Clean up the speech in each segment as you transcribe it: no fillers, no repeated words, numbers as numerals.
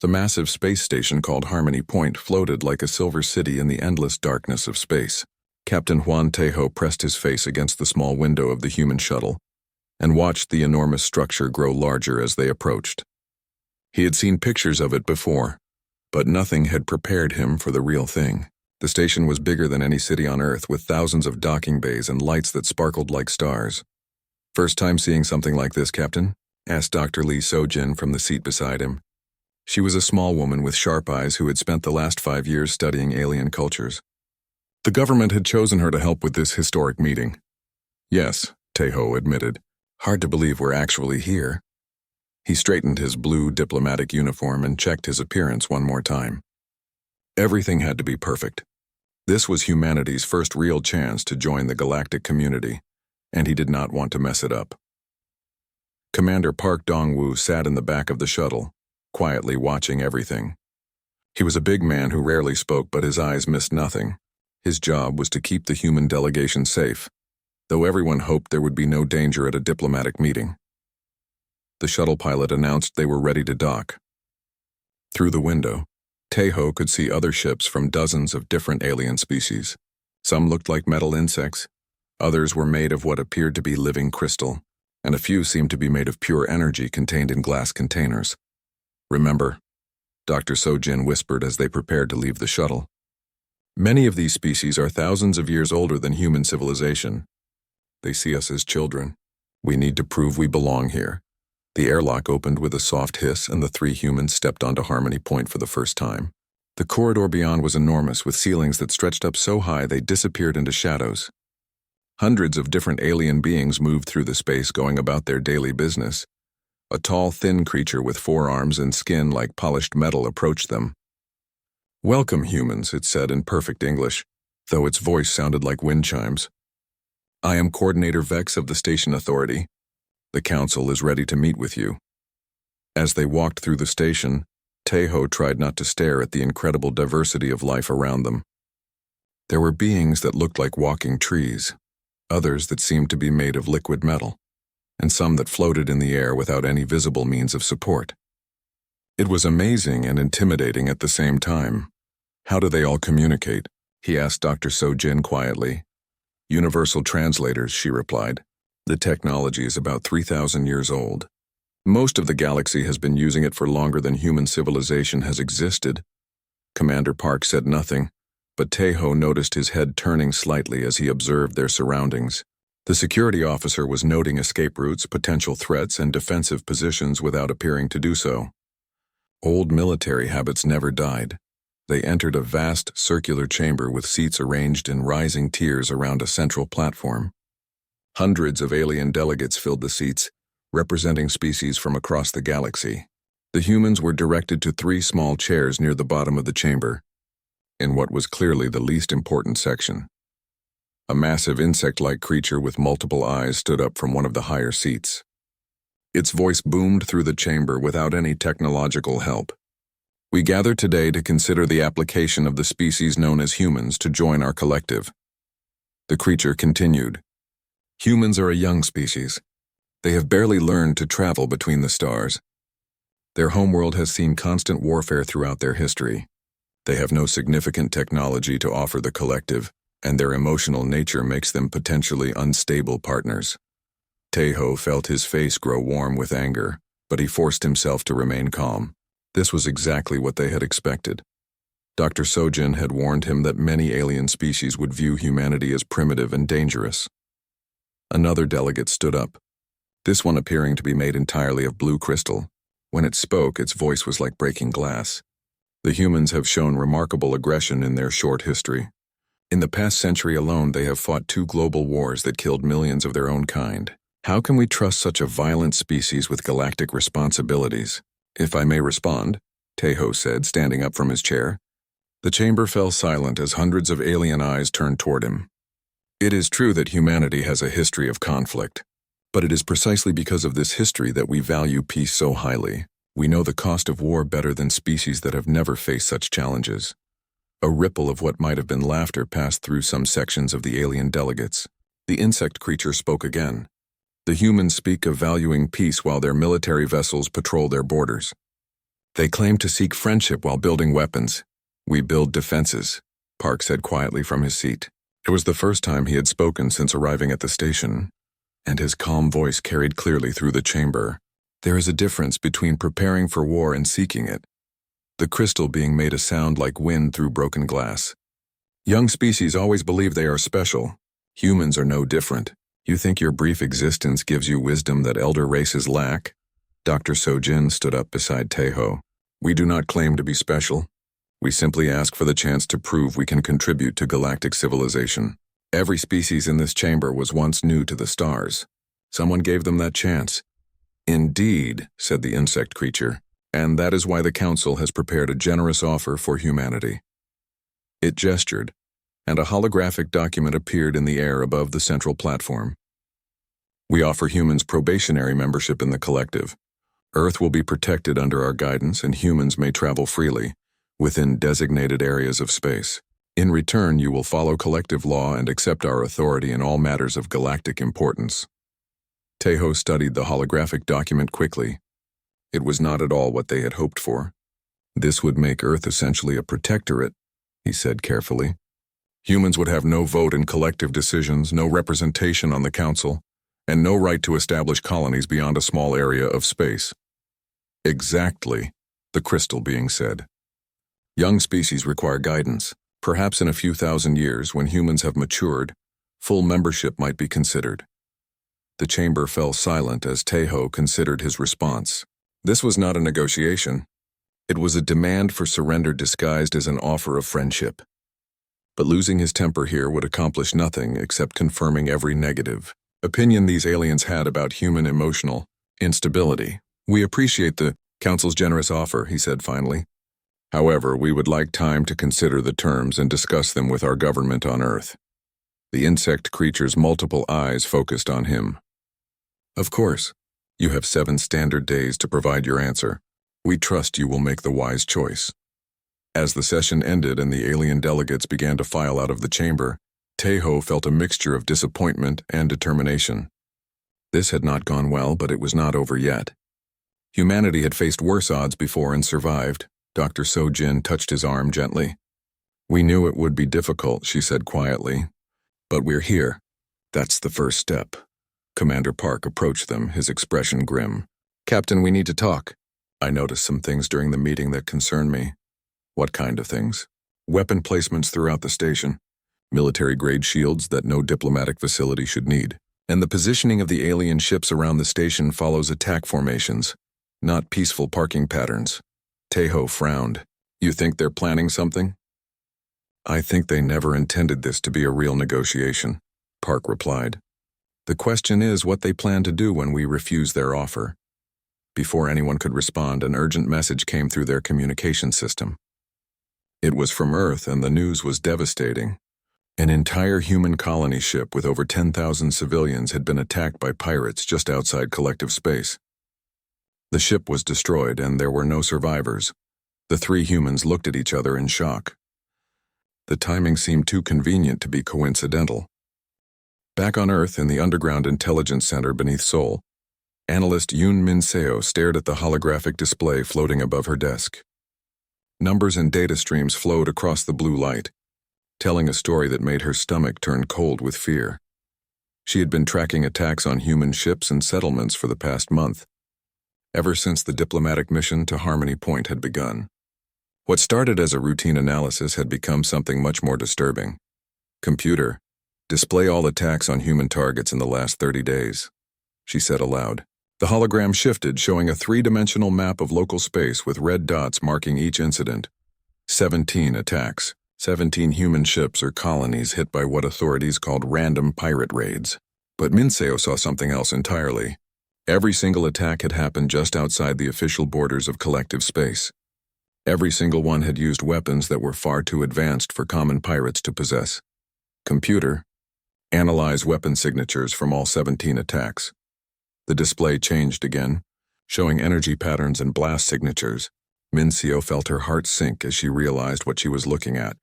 The massive space station called Harmony Point floated like a silver city in the endless darkness of space. Captain Juan Tejo pressed his face against the small window of the human shuttle and watched the enormous structure grow larger as they approached. He had seen pictures of it before, but nothing had prepared him for the real thing. The station was bigger than any city on Earth, with thousands of docking bays and lights that sparkled like stars. "First time seeing something like this, Captain?" asked Dr. Lee Sojin from the seat beside him. She was a small woman with sharp eyes who had spent the last 5 years studying alien cultures. The government had chosen her to help with this historic meeting. "Yes," Tejo admitted. "Hard to believe we're actually here." He straightened his blue diplomatic uniform and checked his appearance one more time. Everything had to be perfect. This was humanity's first real chance to join the galactic community, and he did not want to mess it up. Commander Park Dong-woo sat in the back of the shuttle, quietly watching everything. He was a big man who rarely spoke, but his eyes missed nothing. His job was to keep the human delegation safe, though everyone hoped there would be no danger at a diplomatic meeting. The shuttle pilot announced they were ready to dock. Through the window, Tejo could see other ships from dozens of different alien species. Some looked like metal insects, others were made of what appeared to be living crystal, and a few seemed to be made of pure energy contained in glass containers. "Remember," Dr. Sojin whispered as they prepared to leave the shuttle. "Many of these species are thousands of years older than human civilization. They see us as children. We need to prove we belong here." The airlock opened with a soft hiss, and the 3 humans stepped onto Harmony Point for the first time. The corridor beyond was enormous, with ceilings that stretched up so high they disappeared into shadows. Hundreds of different alien beings moved through the space, going about their daily business. A tall, thin creature with 4 arms and skin like polished metal approached them. "Welcome, humans," it said in perfect English, though its voice sounded like wind chimes. "I am Coordinator Vex of the Station Authority. The Council is ready to meet with you." As they walked through the station, Tejo tried not to stare at the incredible diversity of life around them. There were beings that looked like walking trees, others that seemed to be made of liquid metal, and some that floated in the air without any visible means of support. It was amazing and intimidating at the same time. "How do they all communicate?" he asked Dr. Sojin quietly. "Universal translators," she replied. "The technology is about 3,000 years old. Most of the galaxy has been using it for longer than human civilization has existed." Commander Park said nothing, but Tejo noticed his head turning slightly as he observed their surroundings. The security officer was noting escape routes, potential threats, and defensive positions without appearing to do so. Old military habits never died. They entered a vast circular chamber with seats arranged in rising tiers around a central platform. Hundreds of alien delegates filled the seats, representing species from across the galaxy. The humans were directed to 3 small chairs near the bottom of the chamber, in what was clearly the least important section. A massive insect-like creature with multiple eyes stood up from one of the higher seats. Its voice boomed through the chamber without any technological help. "We gather today to consider the application of the species known as humans to join our collective." The creature continued. "Humans are a young species. They have barely learned to travel between the stars. Their homeworld has seen constant warfare throughout their history. They have no significant technology to offer the collective, and their emotional nature makes them potentially unstable partners." Tejo felt his face grow warm with anger, but he forced himself to remain calm. This was exactly what they had expected. Dr. Sojin had warned him that many alien species would view humanity as primitive and dangerous. Another delegate stood up, this one appearing to be made entirely of blue crystal. When it spoke, its voice was like breaking glass. "The humans have shown remarkable aggression in their short history. In the past century alone, they have fought 2 global wars that killed millions of their own kind. How can we trust such a violent species with galactic responsibilities?" "If I may respond," Tejo said, standing up from his chair. The chamber fell silent as hundreds of alien eyes turned toward him. "It is true that humanity has a history of conflict, but it is precisely because of this history that we value peace so highly. We know the cost of war better than species that have never faced such challenges." A ripple of what might have been laughter passed through some sections of the alien delegates. The insect creature spoke again. "The humans speak of valuing peace while their military vessels patrol their borders. They claim to seek friendship while building weapons. We build defenses, Park said quietly from his seat. It was the first time he had spoken since arriving at the station, and his calm voice carried clearly through the chamber. There is a difference between preparing for war and seeking it. The crystal being made a sound like wind through broken glass. Young species always believe they are special. Humans are no different. You think your brief existence gives you wisdom that elder races lack? Dr. Sojin stood up beside Taeho. We do not claim to be special. We simply ask for the chance to prove we can contribute to galactic civilization. Every species in this chamber was once new to the stars. Someone gave them that chance. Indeed, said the insect creature, and that is why the Council has prepared a generous offer for humanity. It gestured, and a holographic document appeared in the air above the central platform. We offer humans probationary membership in the collective. Earth will be protected under our guidance, and humans may travel freely within designated areas of space. In return, you will follow collective law and accept our authority in all matters of galactic importance. Taeho studied the holographic document quickly. It was not at all what they had hoped for. This would make Earth essentially a protectorate, he said carefully. Humans would have no vote in collective decisions, no representation on the Council, and no right to establish colonies beyond a small area of space. Exactly, the crystal being said. Young species require guidance. Perhaps in a few thousand years, when humans have matured, full membership might be considered. The chamber fell silent as Taeho considered his response. This was not a negotiation. It was a demand for surrender disguised as an offer of friendship. But losing his temper here would accomplish nothing except confirming every negative opinion these aliens had about human emotional instability. We appreciate the Council's generous offer, he said finally. However, we would like time to consider the terms and discuss them with our government on Earth. The insect creature's multiple eyes focused on him. Of course, you have 7 standard days to provide your answer. We trust you will make the wise choice. As the session ended and the alien delegates began to file out of the chamber, Taeho felt a mixture of disappointment and determination. This had not gone well, but it was not over yet. Humanity had faced worse odds before and survived. Dr. Sojin touched his arm gently. We knew it would be difficult, she said quietly. But we're here. That's the first step. Commander Park approached them, his expression grim. Captain, we need to talk. I noticed some things during the meeting that concern me. What kind of things? Weapon placements throughout the station. Military-grade shields that no diplomatic facility should need. And the positioning of the alien ships around the station follows attack formations, not peaceful parking patterns. Taeho frowned. You think they're planning something? I think they never intended this to be a real negotiation, Park replied. The question is what they plan to do when we refuse their offer. Before anyone could respond, an urgent message came through their communication system. It was from Earth, and the news was devastating. An entire human colony ship with over 10,000 civilians had been attacked by pirates just outside collective space. The ship was destroyed, and there were no survivors. The 3 humans looked at each other in shock. The timing seemed too convenient to be coincidental. Back on Earth, in the underground intelligence center beneath Seoul, analyst Yoon Min-seo stared at the holographic display floating above her desk. Numbers and data streams flowed across the blue light, telling a story that made her stomach turn cold with fear. She had been tracking attacks on human ships and settlements for the past month, ever since the diplomatic mission to Harmony Point had begun. What started as a routine analysis had become something much more disturbing. Computer, display all attacks on human targets in the last 30 days, she said aloud. The hologram shifted, showing a 3-dimensional map of local space with red dots marking each incident. 17 attacks, 17 human ships or colonies hit by what authorities called random pirate raids. But Min-seo saw something else entirely. Every single attack had happened just outside the official borders of collective space. Every single one had used weapons that were far too advanced for common pirates to possess. Computer, analyze weapon signatures from all 17 attacks. The display changed again, showing energy patterns and blast signatures. Min-seo felt her heart sink as she realized what she was looking at.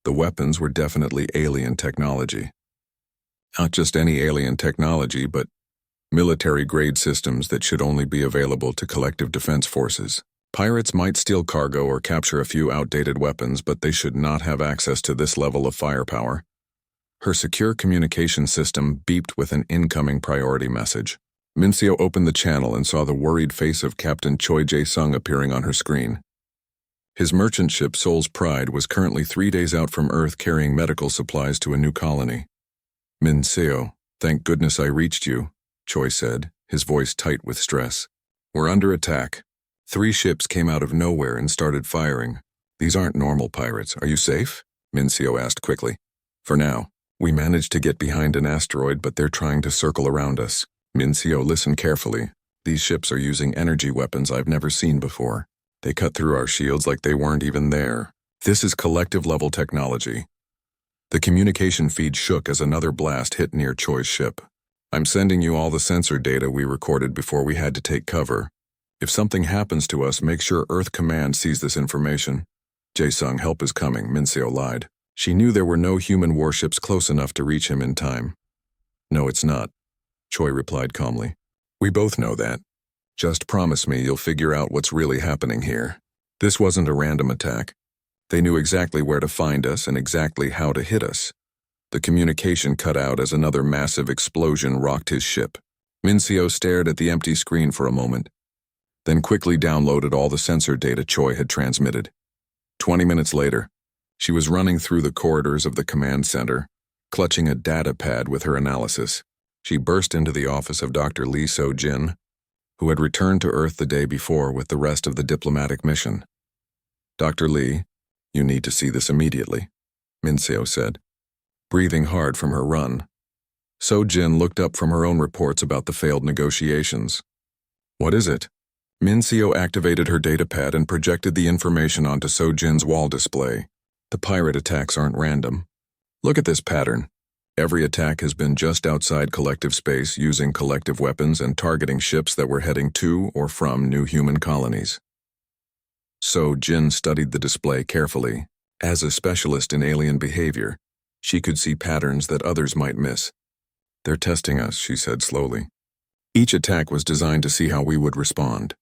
The weapons were definitely alien technology. Not just any alien technology, but military-grade systems that should only be available to collective defense forces. Pirates might steal cargo or capture a few outdated weapons, but they should not have access to this level of firepower. Her secure communication system beeped with an incoming priority message. Mincio opened the channel and saw the worried face of Captain Choi Jae-sung appearing on her screen. His merchant ship Soul's Pride was currently 3 days out from Earth carrying medical supplies to a new colony. "Mincio, thank goodness I reached you," Choi said, his voice tight with stress. "We're under attack. 3 ships came out of nowhere and started firing. These aren't normal pirates. Are you safe?" Mincio asked quickly. "For now. We managed to get behind an asteroid, but they're trying to circle around us." "Mincio, listen carefully. These ships are using energy weapons I've never seen before. They cut through our shields like they weren't even there. This is collective-level technology." The communication feed shook as another blast hit near Choi's ship. "I'm sending you all the sensor data we recorded before we had to take cover. If something happens to us, make sure Earth Command sees this information." "Jae-sung, help is coming," Mincio lied. She knew there were no human warships close enough to reach him in time. "No, it's not," Choi replied calmly. "We both know that. Just promise me you'll figure out what's really happening here. This wasn't a random attack. They knew exactly where to find us and exactly how to hit us." The communication cut out as another massive explosion rocked his ship. Mincio stared at the empty screen for a moment, then quickly downloaded all the sensor data Choi had transmitted. 20 minutes later, she was running through the corridors of the command center, clutching a data pad with her analysis. She burst into the office of Dr. Lee So-jin, who had returned to Earth the day before with the rest of the diplomatic mission. "Dr. Lee, you need to see this immediately," Mincio said, breathing hard from her run. So-jin looked up from her own reports about the failed negotiations. "What is it?" Mincio activated her datapad and projected the information onto So-jin's wall display. "The pirate attacks aren't random. Look at this pattern. Every attack has been just outside collective space, using collective weapons and targeting ships that were heading to or from new human colonies." So-jin studied the display carefully. As a specialist in alien behavior, she could see patterns that others might miss. "They're testing us," she said slowly. "Each attack was designed to see how we would respond.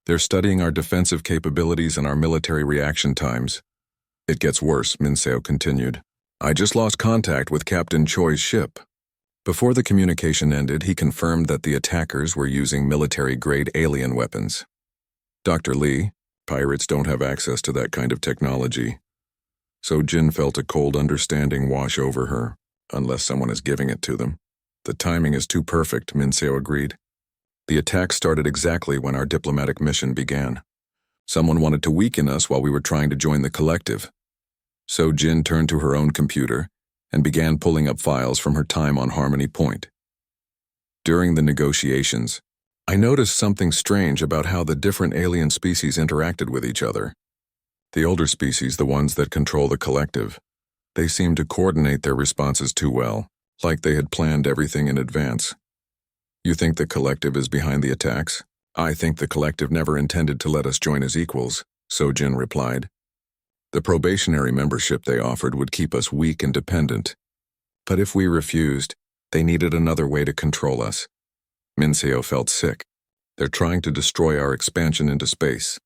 They're studying our defensive capabilities and our military reaction times." "It gets worse," Mincio continued. "I just lost contact with Captain Choi's ship." Before the communication ended, he confirmed that the attackers were using military-grade alien weapons. "Dr. Lee, pirates don't have access to that kind of technology." So Jin felt a cold understanding wash over her, unless someone is giving it to them. "The timing is too perfect," Mincio agreed. "The attack started exactly when our diplomatic mission began. Someone wanted to weaken us while we were trying to join the collective." So Jin turned to her own computer and began pulling up files from her time on Harmony Point. "During the negotiations, I noticed something strange about how the different alien species interacted with each other. The older species, the ones that control the collective, they seemed to coordinate their responses too well, like they had planned everything in advance." "You think the collective is behind the attacks?" "I think the collective never intended to let us join as equals," So Jin replied. "The probationary membership they offered would keep us weak and dependent. But if we refused, they needed another way to control us." Mincio felt sick. "They're trying to destroy our expansion into space.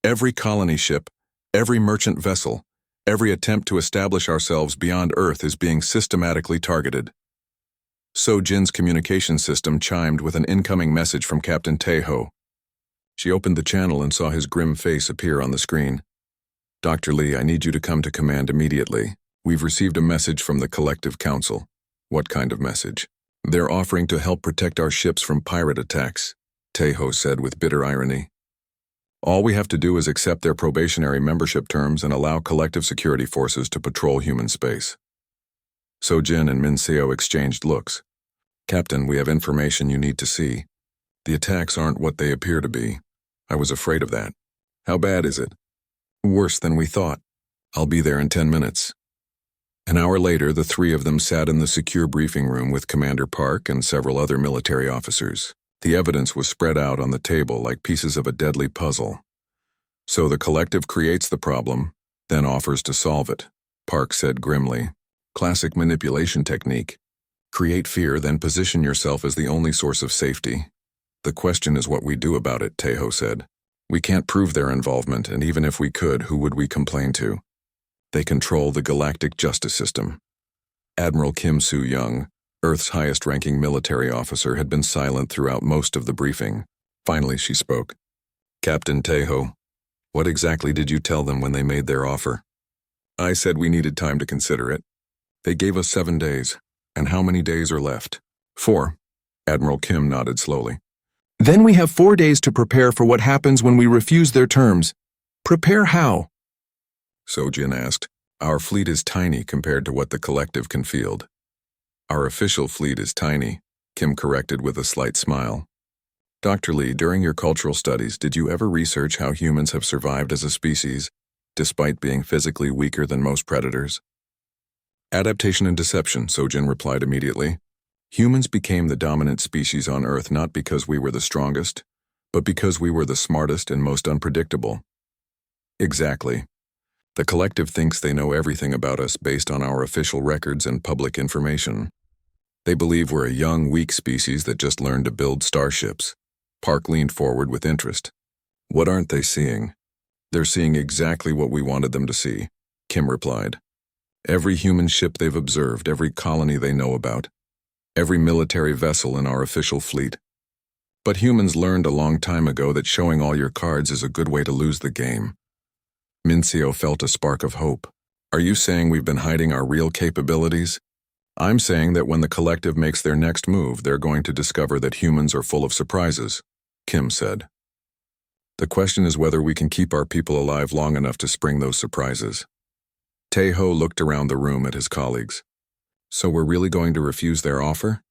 Every colony ship, every merchant vessel, every attempt to establish ourselves beyond Earth is being systematically targeted." So Jin's communication system chimed with an incoming message from Captain Taeho. She opened the channel and saw his grim face appear on the screen. "Dr. Lee, I need you to come to command immediately. We've received a message from the Collective Council." "What kind of message?" "They're offering to help protect our ships from pirate attacks," Taeho said with bitter irony. "All we have to do is accept their probationary membership terms and allow collective security forces to patrol human space." So Jin and Mincio exchanged looks. "Captain, we have information you need to see. The attacks aren't what they appear to be. I was afraid of that." "How bad is it?" "Worse than we thought. I'll be there in 10 minutes." An hour later, the 3 of them sat in the secure briefing room with Commander Park and several other military officers. The evidence was spread out on the table like pieces of a deadly puzzle. "So the collective creates the problem, then offers to solve it," Park said grimly. "Classic manipulation technique. Create fear, then position yourself as the only source of safety. The question is what we do about it," Taeho said. We can't prove their involvement, and even if we could, who would we complain to? They control the galactic justice system. Admiral Kim Soo-young, Earth's highest-ranking military officer, had been silent throughout most of the briefing. Finally, she spoke. Captain Taeho, what exactly did you tell them when they made their offer? I said we needed time to consider it. They gave us 7 days. And how many days are left? 4. Admiral Kim nodded slowly. Then we have 4 days to prepare for what happens when we refuse their terms. Prepare how? Sojin asked. Our fleet is tiny compared to what the collective can field. Our official fleet is tiny, Kim corrected with a slight smile. Dr. Lee, during your cultural studies, did you ever research how humans have survived as a species, despite being physically weaker than most predators? Adaptation and deception, Sojin replied immediately. Humans became the dominant species on Earth not because we were the strongest, but because we were the smartest and most unpredictable. Exactly. The collective thinks they know everything about us based on our official records and public information. They believe we're a young, weak species that just learned to build starships. Park leaned forward with interest. What aren't they seeing? They're seeing exactly what we wanted them to see, Kim replied. Every human ship they've observed, every colony they know about, every military vessel in our official fleet. But humans learned a long time ago that showing all your cards is a good way to lose the game. Mincio felt a spark of hope. Are you saying we've been hiding our real capabilities? I'm saying that when the collective makes their next move, they're going to discover that humans are full of surprises, Kim said. The question is whether we can keep our people alive long enough to spring those surprises. Taeho looked around the room at his colleagues. So we're really going to refuse their offer?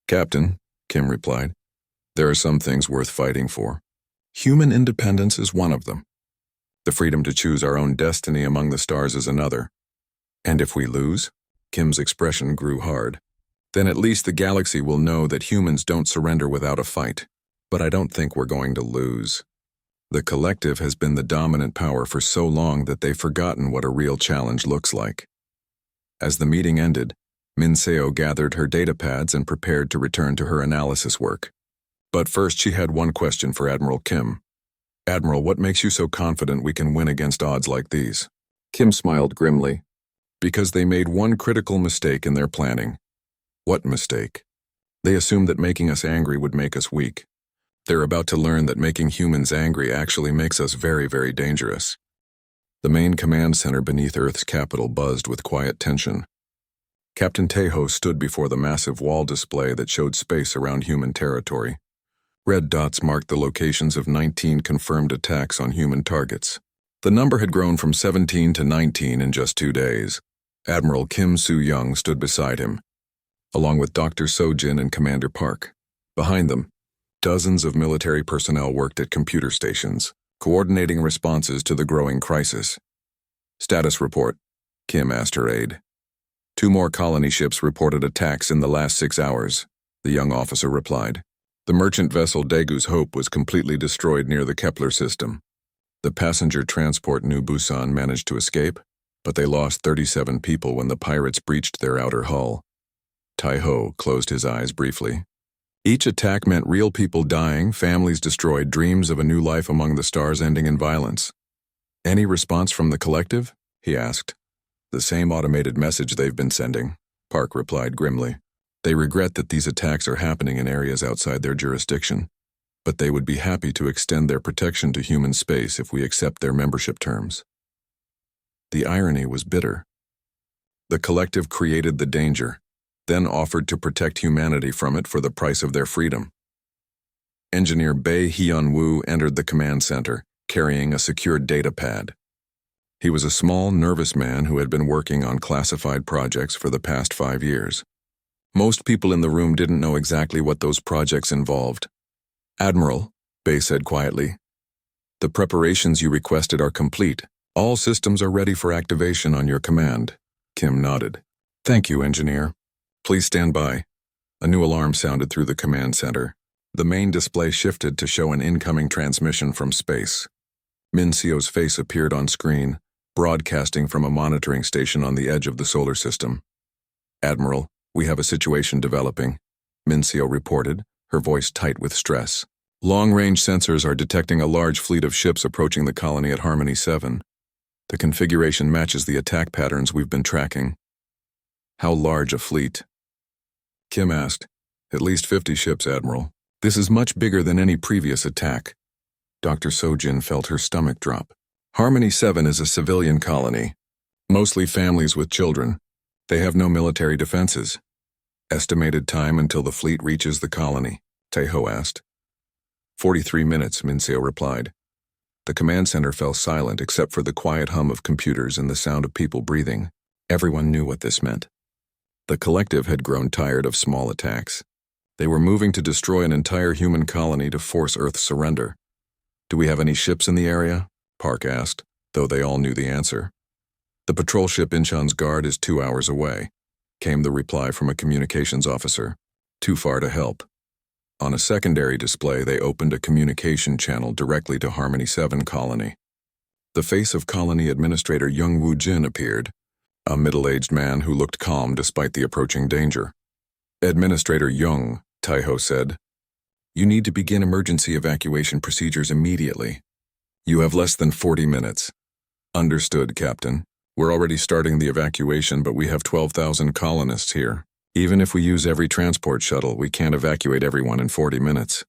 Captain, Kim replied, there are some things worth fighting for. Human independence is one of them. The freedom to choose our own destiny among the stars is another. And if we lose? Kim's expression grew hard. Then at least the galaxy will know that humans don't surrender without a fight. But I don't think we're going to lose. The collective has been the dominant power for so long that they've forgotten what a real challenge looks like. As the meeting ended, Minseo gathered her data pads and prepared to return to her analysis work. But first she had one question for Admiral Kim. Admiral, what makes you so confident we can win against odds like these? Kim smiled grimly. Because they made one critical mistake in their planning. What mistake? They assumed that making us angry would make us weak. They're about to learn that making humans angry actually makes us very, very dangerous. The main command center beneath Earth's capital buzzed with quiet tension. Captain Taeho stood before the massive wall display that showed space around human territory. Red dots marked the locations of 19 confirmed attacks on human targets. The number had grown from 17 to 19 in just 2 days. Admiral Kim Soo-young stood beside him, along with Dr. Sojin and Commander Park. Behind them, dozens of military personnel worked at computer stations, coordinating responses to the growing crisis. Status report, Kim asked her aide. 2 more colony ships reported attacks in the last 6 hours, the young officer replied. The merchant vessel Daegu's Hope was completely destroyed near the Kepler system. The passenger transport New Busan managed to escape, but they lost 37 people when the pirates breached their outer hull. Taeho closed his eyes briefly. Each attack meant real people dying, families destroyed, dreams of a new life among the stars ending in violence. Any response from the collective? He asked. The same automated message they've been sending, Park replied grimly. They regret that these attacks are happening in areas outside their jurisdiction, but they would be happy to extend their protection to human space if we accept their membership terms. The irony was bitter. The collective created the danger, then offered to protect humanity from it for the price of their freedom. Engineer Bae Hyun-woo entered the command center, carrying a secured data pad. He was a small, nervous man who had been working on classified projects for the past 5 years. Most people in the room didn't know exactly what those projects involved. Admiral, Bae said quietly, the preparations you requested are complete. All systems are ready for activation on your command. Kim nodded. Thank you, engineer. Please stand by. A new alarm sounded through the command center. The main display shifted to show an incoming transmission from space. Minsio's face appeared on screen, broadcasting from a monitoring station on the edge of the solar system. Admiral, we have a situation developing, Mincio reported, her voice tight with stress. Long-range sensors are detecting a large fleet of ships approaching the colony at Harmony 7. The configuration matches the attack patterns we've been tracking. How large a fleet? Kim asked. At least 50 ships, Admiral. This is much bigger than any previous attack. Dr. Sojin felt her stomach drop. Harmony 7 is a civilian colony. Mostly families with children. They have no military defenses. Estimated time until the fleet reaches the colony, Taeho asked. 43 minutes, Minseo replied. The command center fell silent except for the quiet hum of computers and the sound of people breathing. Everyone knew what this meant. The collective had grown tired of small attacks. They were moving to destroy an entire human colony to force Earth's surrender. Do we have any ships in the area? Park asked, though they all knew the answer. The patrol ship Incheon's guard is 2 hours away, came the reply from a communications officer. Too far to help. On a secondary display, they opened a communication channel directly to Harmony 7 colony. The face of colony administrator Young Woo Jin appeared, a middle-aged man who looked calm despite the approaching danger. Administrator Young, Taeho said, you need to begin emergency evacuation procedures immediately. You have less than 40 minutes. Understood, Captain. We're already starting the evacuation, but we have 12,000 colonists here. Even if we use every transport shuttle, we can't evacuate everyone in 40 minutes.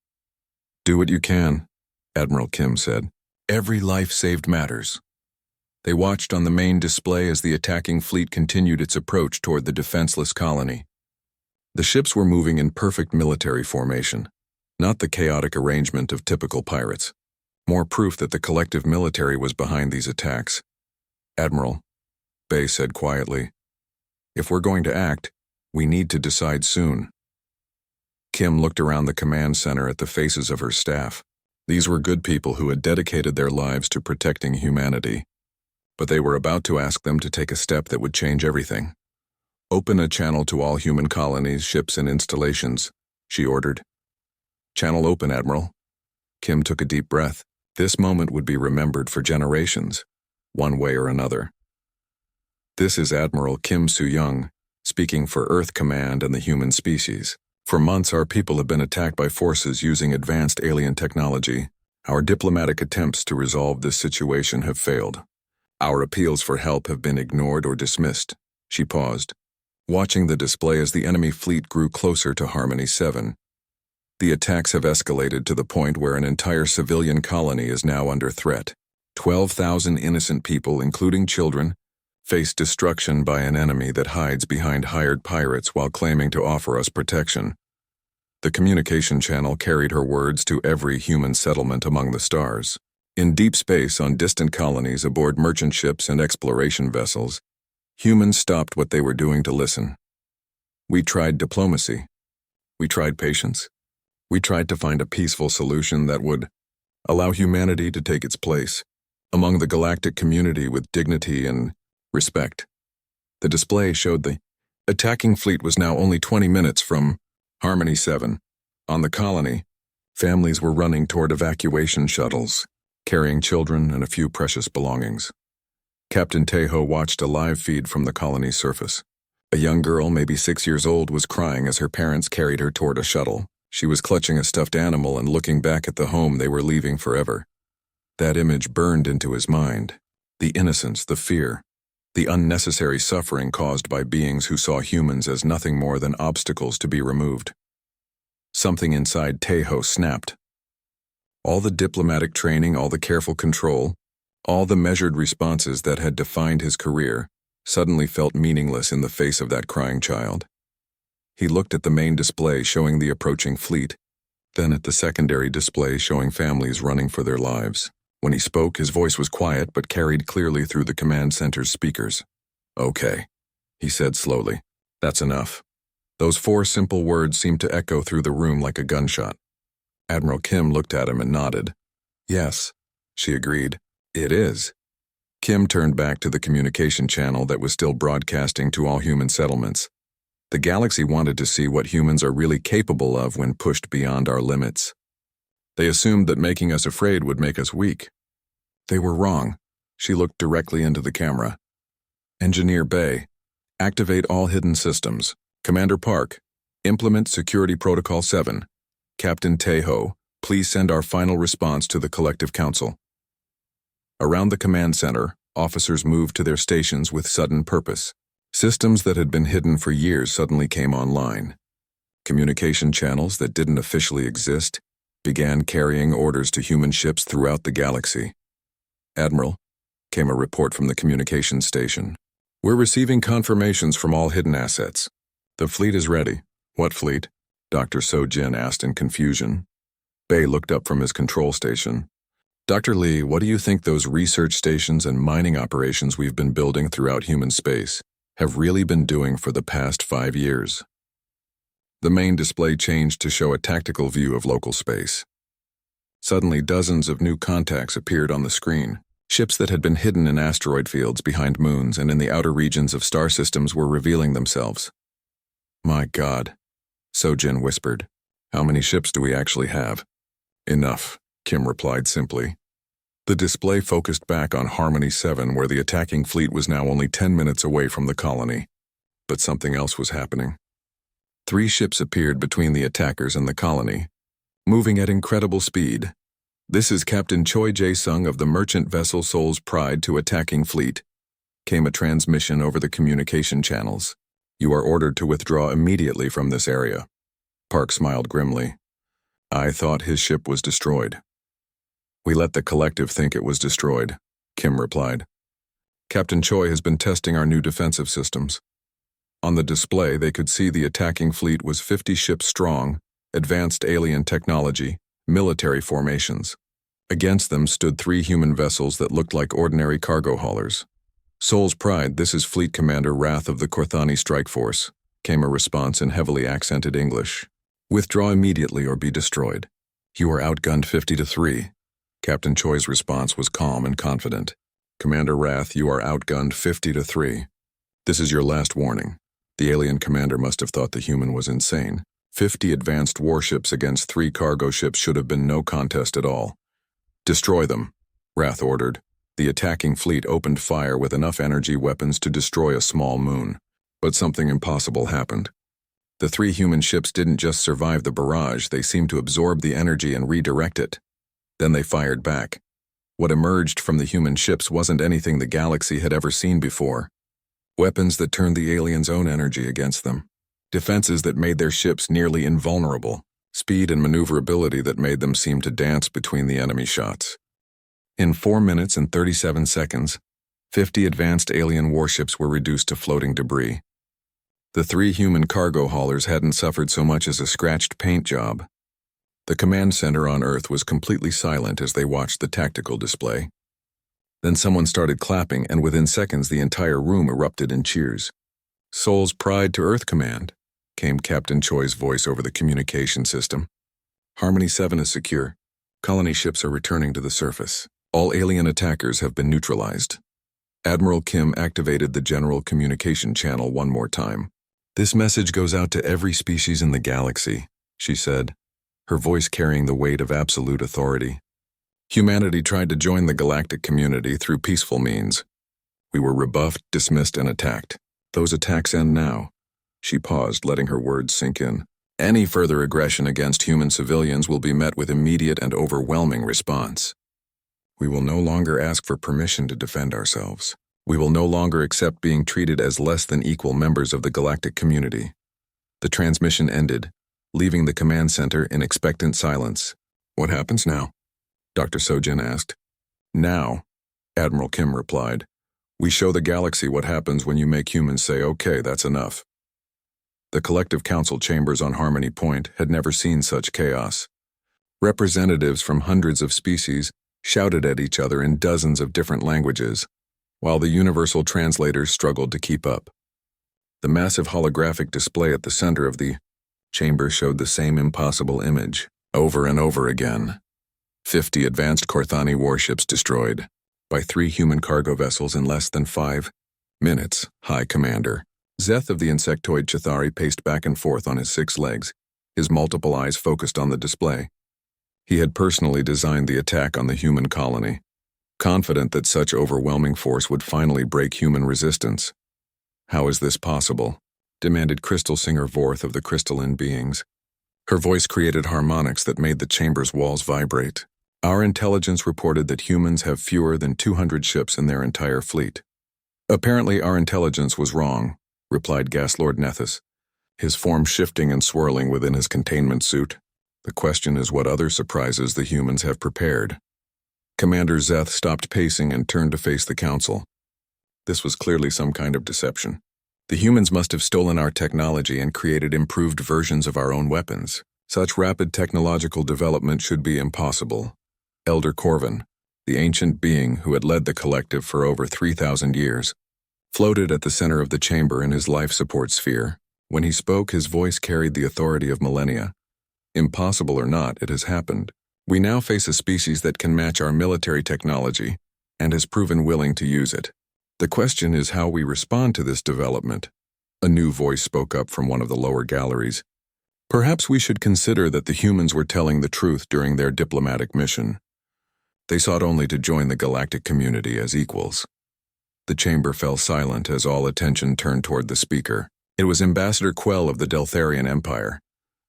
Do what you can, Admiral Kim said. Every life saved matters. They watched on the main display as the attacking fleet continued its approach toward the defenseless colony. The ships were moving in perfect military formation, not the chaotic arrangement of typical pirates. More proof that the collective military was behind these attacks. Admiral, Bay said quietly, if we're going to act, we need to decide soon. Kim looked around the command center at the faces of her staff. These were good people who had dedicated their lives to protecting humanity. But they were about to ask them to take a step that would change everything. Open a channel to all human colonies, ships, and installations, she ordered. Channel open, Admiral. Kim took a deep breath. This moment would be remembered for generations, one way or another. This is Admiral Kim Soo-young, speaking for Earth Command and the human species. For months, our people have been attacked by forces using advanced alien technology. Our diplomatic attempts to resolve this situation have failed. Our appeals for help have been ignored or dismissed. She paused, watching the display as the enemy fleet grew closer to Harmony 7. The attacks have escalated to the point where an entire civilian colony is now under threat. 12,000 innocent people, including children, face destruction by an enemy that hides behind hired pirates while claiming to offer us protection. The communication channel carried her words to every human settlement among the stars. In deep space on distant colonies aboard merchant ships and exploration vessels, humans stopped what they were doing to listen. We tried diplomacy. We tried patience. We tried to find a peaceful solution that would allow humanity to take its place among the galactic community with dignity and respect. The display showed the attacking fleet was now only 20 minutes from Harmony 7. On the colony, families were running toward evacuation shuttles, carrying children and a few precious belongings. Captain Taeho watched a live feed from the colony's surface. A young girl, maybe 6 years old, was crying as her parents carried her toward a shuttle. She was clutching a stuffed animal and looking back at the home they were leaving forever. That image burned into his mind. The innocence, the fear, the unnecessary suffering caused by beings who saw humans as nothing more than obstacles to be removed. Something inside Taeho snapped. All the diplomatic training, all the careful control, all the measured responses that had defined his career suddenly felt meaningless in the face of that crying child. He looked at the main display showing the approaching fleet, then at the secondary display showing families running for their lives. When he spoke, his voice was quiet but carried clearly through the command center's speakers. Okay, he said slowly. That's enough. Those 4 simple words seemed to echo through the room like a gunshot. Admiral Kim looked at him and nodded. Yes, she agreed. It is. Kim turned back to the communication channel that was still broadcasting to all human settlements. The galaxy wanted to see what humans are really capable of when pushed beyond our limits. They assumed that making us afraid would make us weak. They were wrong. She looked directly into the camera. Engineer Bay, activate all hidden systems. Commander Park, implement Security Protocol 7. Captain Taeho, Please send our final response to the Collective Council. Around the command center, officers moved to their stations with sudden purpose. Systems that had been hidden for years suddenly came online. Communication channels that didn't officially exist began carrying orders to human ships throughout the galaxy. "Admiral," came a report from the communications station. "We're receiving confirmations from all hidden assets. The fleet is ready." "What fleet?" Dr. So-Jin asked in confusion. Bay looked up from his control station. "Dr. Lee, what do you think those research stations and mining operations we've been building throughout human space have really been doing for the past 5 years?" The main display changed to show a tactical view of local space. Suddenly, dozens of new contacts appeared on the screen. Ships that had been hidden in asteroid fields behind moons and in the outer regions of star systems were revealing themselves. "My God," So-Jin whispered. "How many ships do we actually have?" "Enough," Kim replied simply. The display focused back on Harmony 7, where the attacking fleet was now only 10 minutes away from the colony. But something else was happening. 3 ships appeared between the attackers and the colony, moving at incredible speed. "This is Captain Choi Jae-sung of the merchant vessel Soul's Pride to attacking fleet," came a transmission over the communication channels. "You are ordered to withdraw immediately from this area." Park smiled grimly. "I thought his ship was destroyed." "We let the collective think it was destroyed," Kim replied. "Captain Choi has been testing our new defensive systems." On the display, they could see the attacking fleet was 50 ships strong, advanced alien technology, military formations. Against them stood 3 human vessels that looked like ordinary cargo haulers. "Soul's Pride, this is Fleet Commander Wrath of the Korthani Strike Force," came a response in heavily accented English. "Withdraw immediately or be destroyed. You are outgunned 50-3. Captain Choi's response was calm and confident. "Commander Wrath, you are outgunned 50-3. This is your last warning." The alien commander must have thought the human was insane. 50 advanced warships against 3 cargo ships should have been no contest at all. "Destroy them," Wrath ordered. The attacking fleet opened fire with enough energy weapons to destroy a small moon. But something impossible happened. The 3 human ships didn't just survive the barrage, they seemed to absorb the energy and redirect it. Then they fired back. What emerged from the human ships wasn't anything the galaxy had ever seen before. Weapons that turned the aliens' own energy against them. Defenses that made their ships nearly invulnerable. Speed and maneuverability that made them seem to dance between the enemy shots. In 4 minutes and 37 seconds, 50 advanced alien warships were reduced to floating debris. The 3 human cargo haulers hadn't suffered so much as a scratched paint job. The command center on Earth was completely silent as they watched the tactical display. Then someone started clapping, and within seconds the entire room erupted in cheers. "Soul's Pride to Earth Command," came Captain Choi's voice over the communication system. "Harmony 7 is secure. Colony ships are returning to the surface. All alien attackers have been neutralized." Admiral Kim activated the general communication channel one more time. "This message goes out to every species in the galaxy," she said, her voice carrying the weight of absolute authority. "Humanity tried to join the galactic community through peaceful means. We were rebuffed, dismissed, and attacked. Those attacks end now." She paused, letting her words sink in. "Any further aggression against human civilians will be met with immediate and overwhelming response. We will no longer ask for permission to defend ourselves. We will no longer accept being treated as less than equal members of the galactic community." The transmission ended, leaving the command center in expectant silence. "What happens now?" Dr. So-Jin asked. "Now," Admiral Kim replied, "we show the galaxy what happens when you make humans say, 'Okay, that's enough.'" The collective council chambers on Harmony Point had never seen such chaos. Representatives from hundreds of species shouted at each other in dozens of different languages, while the universal translators struggled to keep up. The massive holographic display at the center of the chamber showed the same impossible image, over and over again. 50 advanced Korthani warships destroyed by 3 human cargo vessels in less than 5 minutes, High Commander. Zeth of the insectoid Chithari paced back and forth on his 6 legs, his multiple eyes focused on the display. He had personally designed the attack on the human colony, confident that such overwhelming force would finally break human resistance. "How is this possible?" demanded Crystal Singer Vorth of the crystalline beings. Her voice created harmonics that made the chamber's walls vibrate. Our intelligence reported that humans have fewer than 200 ships in their entire fleet. Apparently our intelligence was wrong, replied Gaslord Nethys, his form shifting and swirling within his containment suit. The question is what other surprises the humans have prepared. Commander Zeth stopped pacing and turned to face the council. This was clearly some kind of deception. The humans must have stolen our technology and created improved versions of our own weapons. Such rapid technological development should be impossible. Elder Corvin, the ancient being who had led the collective for over 3,000 years, floated at the center of the chamber in his life support sphere. When he spoke, his voice carried the authority of millennia. Impossible or not, it has happened. We now face a species that can match our military technology and has proven willing to use it. The question is how we respond to this development. A new voice spoke up from one of the lower galleries. Perhaps we should consider that the humans were telling the truth during their diplomatic mission. They sought only to join the galactic community as equals. The chamber fell silent as all attention turned toward the speaker. It was Ambassador Quell of the Deltharian Empire,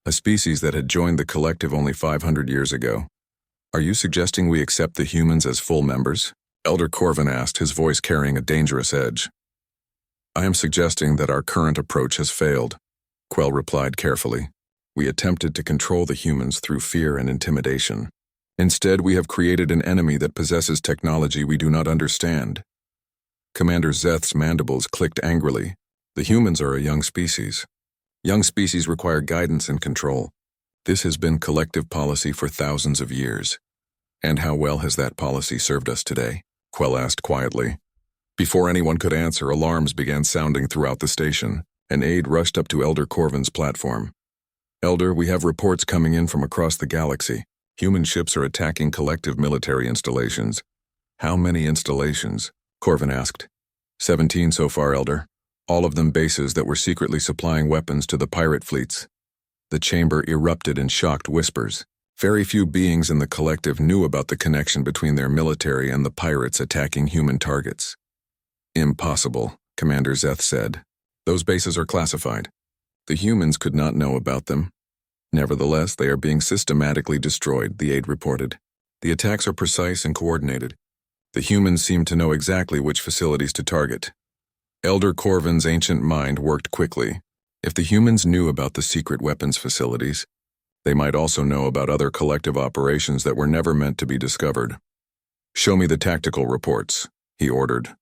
a species that had joined the collective only 500 years ago. Are you suggesting we accept the humans as full members? Elder Corvin asked, his voice carrying a dangerous edge. I am suggesting that our current approach has failed, Quell replied carefully. We attempted to control the humans through fear and intimidation. Instead, we have created an enemy that possesses technology we do not understand. Commander Zeth's mandibles clicked angrily. The humans are a young species. Young species require guidance and control. This has been collective policy for thousands of years. And how well has that policy served us today? Quell asked quietly. Before anyone could answer, alarms began sounding throughout the station. An aide rushed up to Elder Corvin's platform. Elder, we have reports coming in from across the galaxy. Human ships are attacking collective military installations. How many installations? Corvin asked. 17 so far, Elder. All of them bases that were secretly supplying weapons to the pirate fleets. The chamber erupted in shocked whispers. Very few beings in the collective knew about the connection between their military and the pirates attacking human targets. Impossible, Commander Zeth said. Those bases are classified. The humans could not know about them. Nevertheless, they are being systematically destroyed, the aide reported. The attacks are precise and coordinated. The humans seem to know exactly which facilities to target. Elder Corvin's ancient mind worked quickly. If the humans knew about the secret weapons facilities, they might also know about other collective operations that were never meant to be discovered. Show me the tactical reports, he ordered.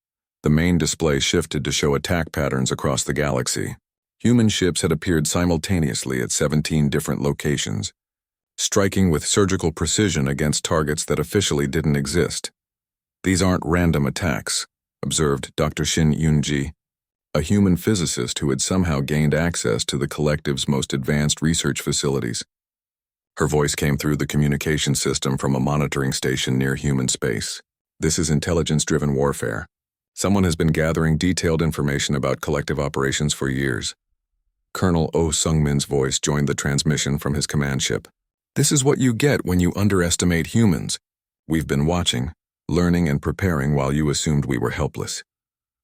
The main display shifted to show attack patterns across the galaxy. Human ships had appeared simultaneously at 17 different locations, striking with surgical precision against targets that officially didn't exist. These aren't random attacks, observed Dr. Shin Yunji, a human physicist who had somehow gained access to the collective's most advanced research facilities. Her voice came through the communication system from a monitoring station near human space. This is intelligence-driven warfare. Someone has been gathering detailed information about collective operations for years. Colonel Oh Sungmin's voice joined the transmission from his command ship. This is what you get when you underestimate humans. We've been watching, learning and preparing while you assumed we were helpless.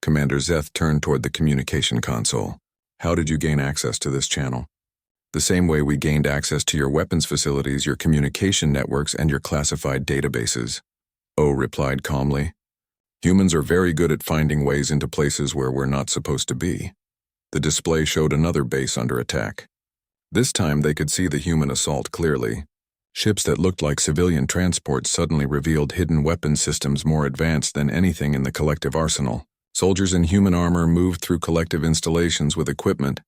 Commander Zeth turned toward the communication console. How did you gain access to this channel? The same way we gained access to your weapons facilities, your communication networks, and your classified databases. Oh replied calmly. Humans are very good at finding ways into places where we're not supposed to be. The display showed another base under attack. This time they could see the human assault clearly. Ships that looked like civilian transports suddenly revealed hidden weapon systems more advanced than anything in the collective arsenal. Soldiers in human armor moved through collective installations with equipment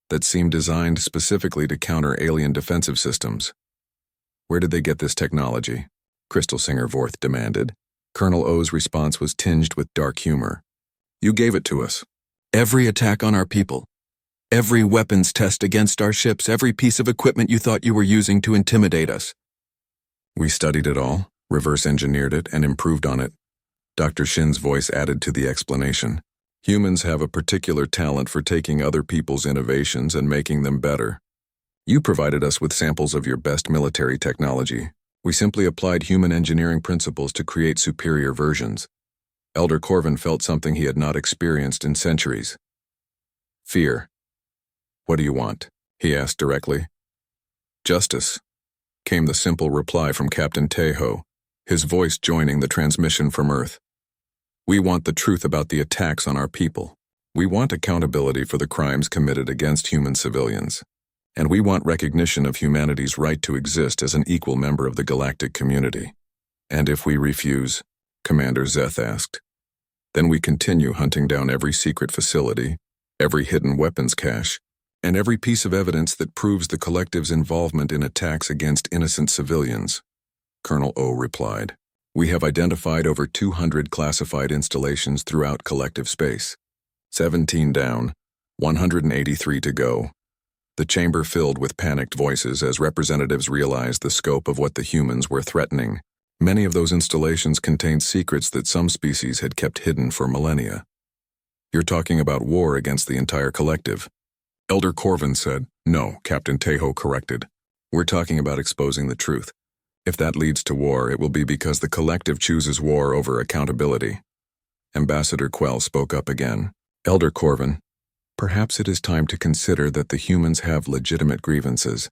that seemed designed specifically to counter alien defensive systems. Where did they get this technology? Crystal Singer Vorth demanded. Colonel O's response was tinged with dark humor. You gave it to us. Every attack on our people. Every weapons test against our ships, every piece of equipment you thought you were using to intimidate us. We studied it all, reverse engineered it, and improved on it. Dr. Shin's voice added to the explanation. Humans have a particular talent for taking other people's innovations and making them better. You provided us with samples of your best military technology. We simply applied human engineering principles to create superior versions. Elder Corvin felt something he had not experienced in centuries. Fear. What do you want? He asked directly. Justice, came the simple reply from Captain Tejo, his voice joining the transmission from Earth. We want the truth about the attacks on our people. We want accountability for the crimes committed against human civilians. And we want recognition of humanity's right to exist as an equal member of the galactic community. And if we refuse, Commander Zeth asked, then we continue hunting down every secret facility, every hidden weapons cache, and every piece of evidence that proves the collective's involvement in attacks against innocent civilians. Colonel O replied, we have identified over 200 classified installations throughout collective space. 17 down, 183 to go. The chamber filled with panicked voices as representatives realized the scope of what the humans were threatening. Many of those installations contained secrets that some species had kept hidden for millennia. You're talking about war against the entire collective. Elder Corvin said. No, Captain Tejo corrected. We're talking about exposing the truth. If that leads to war, it will be because the collective chooses war over accountability. Ambassador Quell spoke up again. Elder Corvin, perhaps it is time to consider that the humans have legitimate grievances.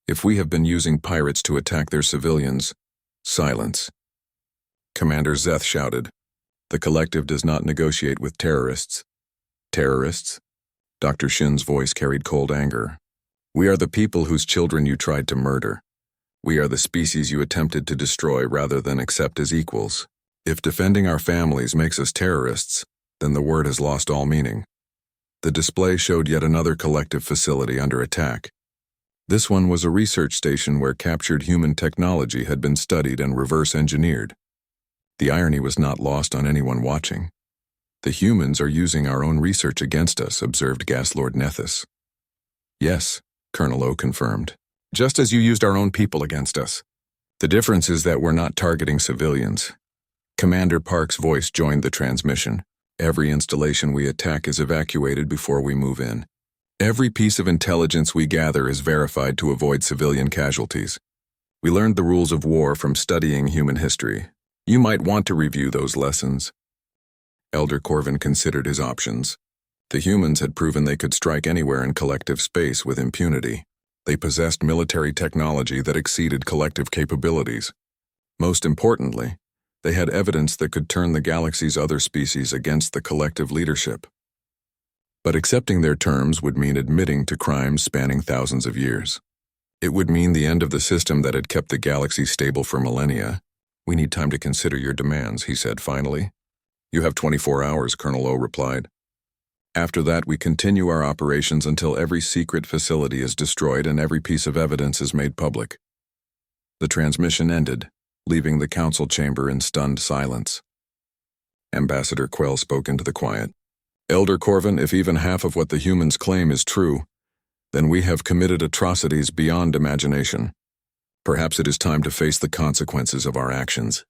If we have been using pirates to attack their civilians, silence. Commander Zeth shouted. The collective does not negotiate with terrorists. Terrorists? Dr. Shin's voice carried cold anger. We are the people whose children you tried to murder. We are the species you attempted to destroy rather than accept as equals. If defending our families makes us terrorists, then the word has lost all meaning. The display showed yet another collective facility under attack. This one was a research station where captured human technology had been studied and reverse-engineered. The irony was not lost on anyone watching. The humans are using our own research against us, observed Gaslord Nethys. Yes, Colonel O confirmed. Just as you used our own people against us. The difference is that we're not targeting civilians. Commander Park's voice joined the transmission. Every installation we attack is evacuated before we move in. Every piece of intelligence we gather is verified to avoid civilian casualties. We learned the rules of war from studying human history. You might want to review those lessons. Elder Corvin considered his options. The humans had proven they could strike anywhere in collective space with impunity. They possessed military technology that exceeded collective capabilities. Most importantly, they had evidence that could turn the galaxy's other species against the collective leadership. But accepting their terms would mean admitting to crimes spanning thousands of years. It would mean the end of the system that had kept the galaxy stable for millennia. We need time to consider your demands, he said finally. You have 24 hours, Colonel O replied. After that, we continue our operations until every secret facility is destroyed and every piece of evidence is made public. The transmission ended, leaving the council chamber in stunned silence. Ambassador Quell spoke into the quiet. Elder Corvin, if even half of what the humans claim is true, then we have committed atrocities beyond imagination. Perhaps it is time to face the consequences of our actions.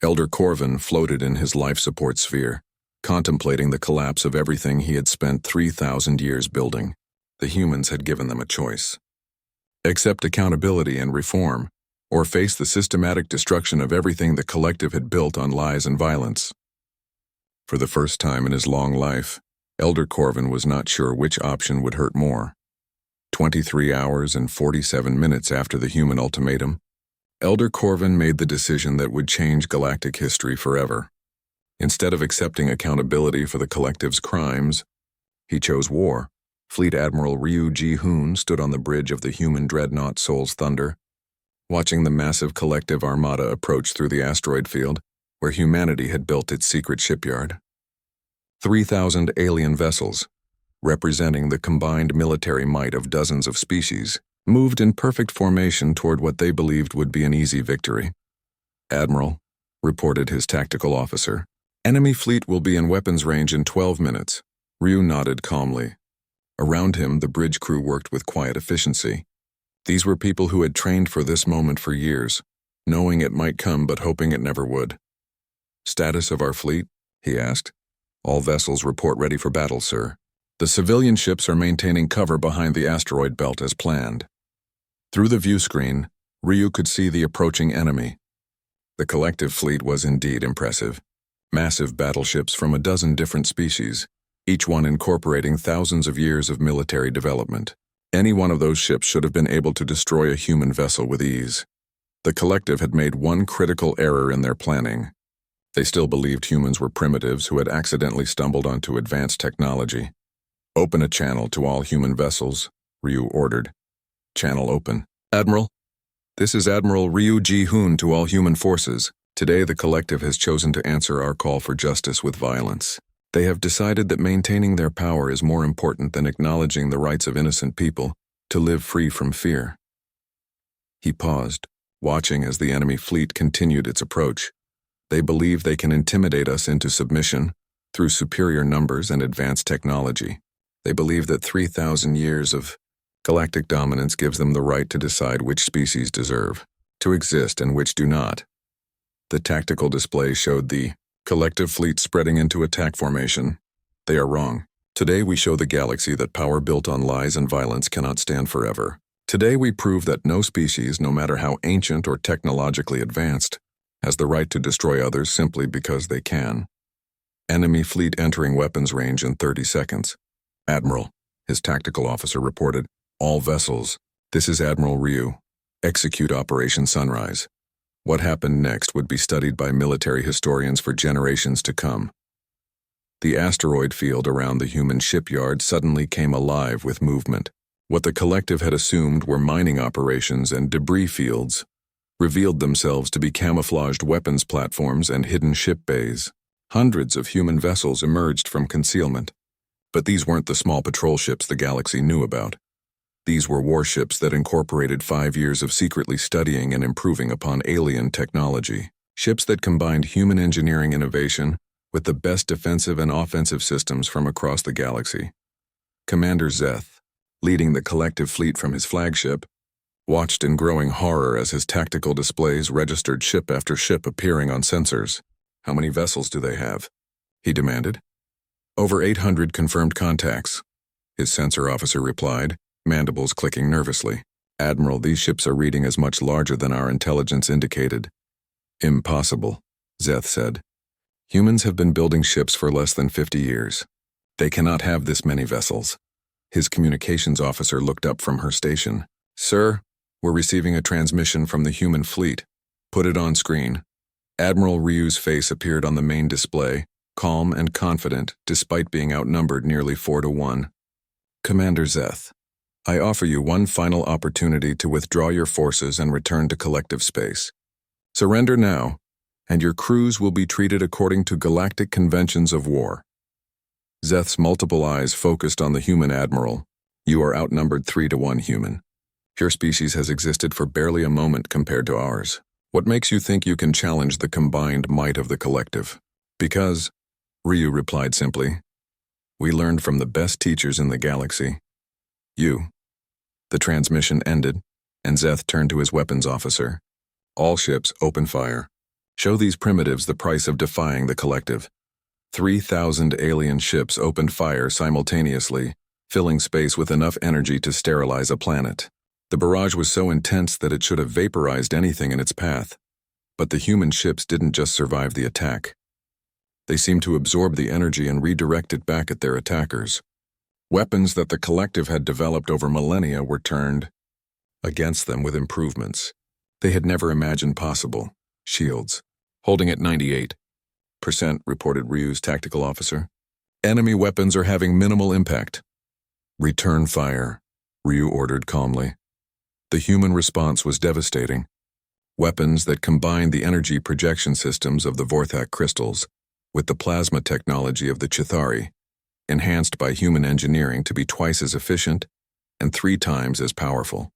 Elder Corvin floated in his life support sphere, contemplating the collapse of everything he had spent 3,000 years building. The humans had given them a choice. Accept accountability and reform, or face the systematic destruction of everything the collective had built on lies and violence. For the first time in his long life, Elder Corvin was not sure which option would hurt more. 23 hours and 47 minutes after the human ultimatum, Elder Corvin made the decision that would change galactic history forever. Instead of accepting accountability for the collective's crimes, he chose war. Fleet Admiral Ryu Ji-hoon stood on the bridge of the human dreadnought Soul's Thunder, watching the massive collective armada approach through the asteroid field, where humanity had built its secret shipyard. 3,000 alien vessels, representing the combined military might of dozens of species, moved in perfect formation toward what they believed would be an easy victory. Admiral, reported his tactical officer, enemy fleet will be in weapons range in 12 minutes. Ryu nodded calmly. Around him, the bridge crew worked with quiet efficiency. These were people who had trained for this moment for years, knowing it might come but hoping it never would. Status of our fleet? He asked. All vessels report ready for battle, sir. The civilian ships are maintaining cover behind the asteroid belt as planned. Through the view screen, Ryu could see the approaching enemy. The collective fleet was indeed impressive. Massive battleships from a dozen different species, each one incorporating thousands of years of military development. Any one of those ships should have been able to destroy a human vessel with ease. The collective had made one critical error in their planning. They still believed humans were primitives who had accidentally stumbled onto advanced technology. "Open a channel to all human vessels," Ryu ordered. "Channel open." "Admiral, this is Admiral Ryu Ji-hoon to all human forces. Today the collective has chosen to answer our call for justice with violence. They have decided that maintaining their power is more important than acknowledging the rights of innocent people to live free from fear." He paused, watching as the enemy fleet continued its approach. They believe they can intimidate us into submission through superior numbers and advanced technology. They believe that 3,000 years of galactic dominance gives them the right to decide which species deserve to exist and which do not. The tactical display showed the collective fleet spreading into attack formation. They are wrong. Today we show the galaxy that power built on lies and violence cannot stand forever. Today we prove that no species, no matter how ancient or technologically advanced, has the right to destroy others simply because they can. Enemy fleet entering weapons range in 30 seconds. "Admiral," his tactical officer reported, "all vessels. This is Admiral Ryu. Execute Operation Sunrise." What happened next would be studied by military historians for generations to come. The asteroid field around the human shipyard suddenly came alive with movement. What the collective had assumed were mining operations and debris fields revealed themselves to be camouflaged weapons platforms and hidden ship bays. Hundreds of human vessels emerged from concealment. But these weren't the small patrol ships the galaxy knew about. These were warships that incorporated 5 years of secretly studying and improving upon alien technology. Ships that combined human engineering innovation with the best defensive and offensive systems from across the galaxy. Commander Zeth, leading the collective fleet from his flagship, watched in growing horror as his tactical displays registered ship after ship appearing on sensors. "How many vessels do they have?" he demanded. "Over 800 confirmed contacts," his sensor officer replied, mandibles clicking nervously. "Admiral, these ships are reading as much larger than our intelligence indicated." "Impossible," Zeth said. "Humans have been building ships for less than 50 years. They cannot have this many vessels." His communications officer looked up from her station. "Sir, we're receiving a transmission from the human fleet. Put it on screen." Admiral Ryu's face appeared on the main display, calm and confident despite being outnumbered nearly 4-1. "Commander Zeth, I offer you one final opportunity to withdraw your forces and return to collective space. Surrender now, and your crews will be treated according to galactic conventions of war." Zeth's multiple eyes focused on the human admiral. "You are outnumbered 3-1 human. Your species has existed for barely a moment compared to ours. What makes you think you can challenge the combined might of the collective?" "Because," Ryu replied simply, "we learned from the best teachers in the galaxy. You." The transmission ended, and Zeth turned to his weapons officer. "All ships, open fire. Show these primitives the price of defying the collective." 3,000 alien ships opened fire simultaneously, filling space with enough energy to sterilize a planet. The barrage was so intense that it should have vaporized anything in its path. But the human ships didn't just survive the attack. They seemed to absorb the energy and redirect it back at their attackers. Weapons that the collective had developed over millennia were turned against them with improvements they had never imagined possible. Shields. "Holding at 98%, reported Ryu's tactical officer. "Enemy weapons are having minimal impact." "Return fire," Ryu ordered calmly. The human response was devastating. Weapons that combined the energy projection systems of the Vorthak crystals with the plasma technology of the Chithari, enhanced by human engineering to be twice as efficient and 3 times as powerful.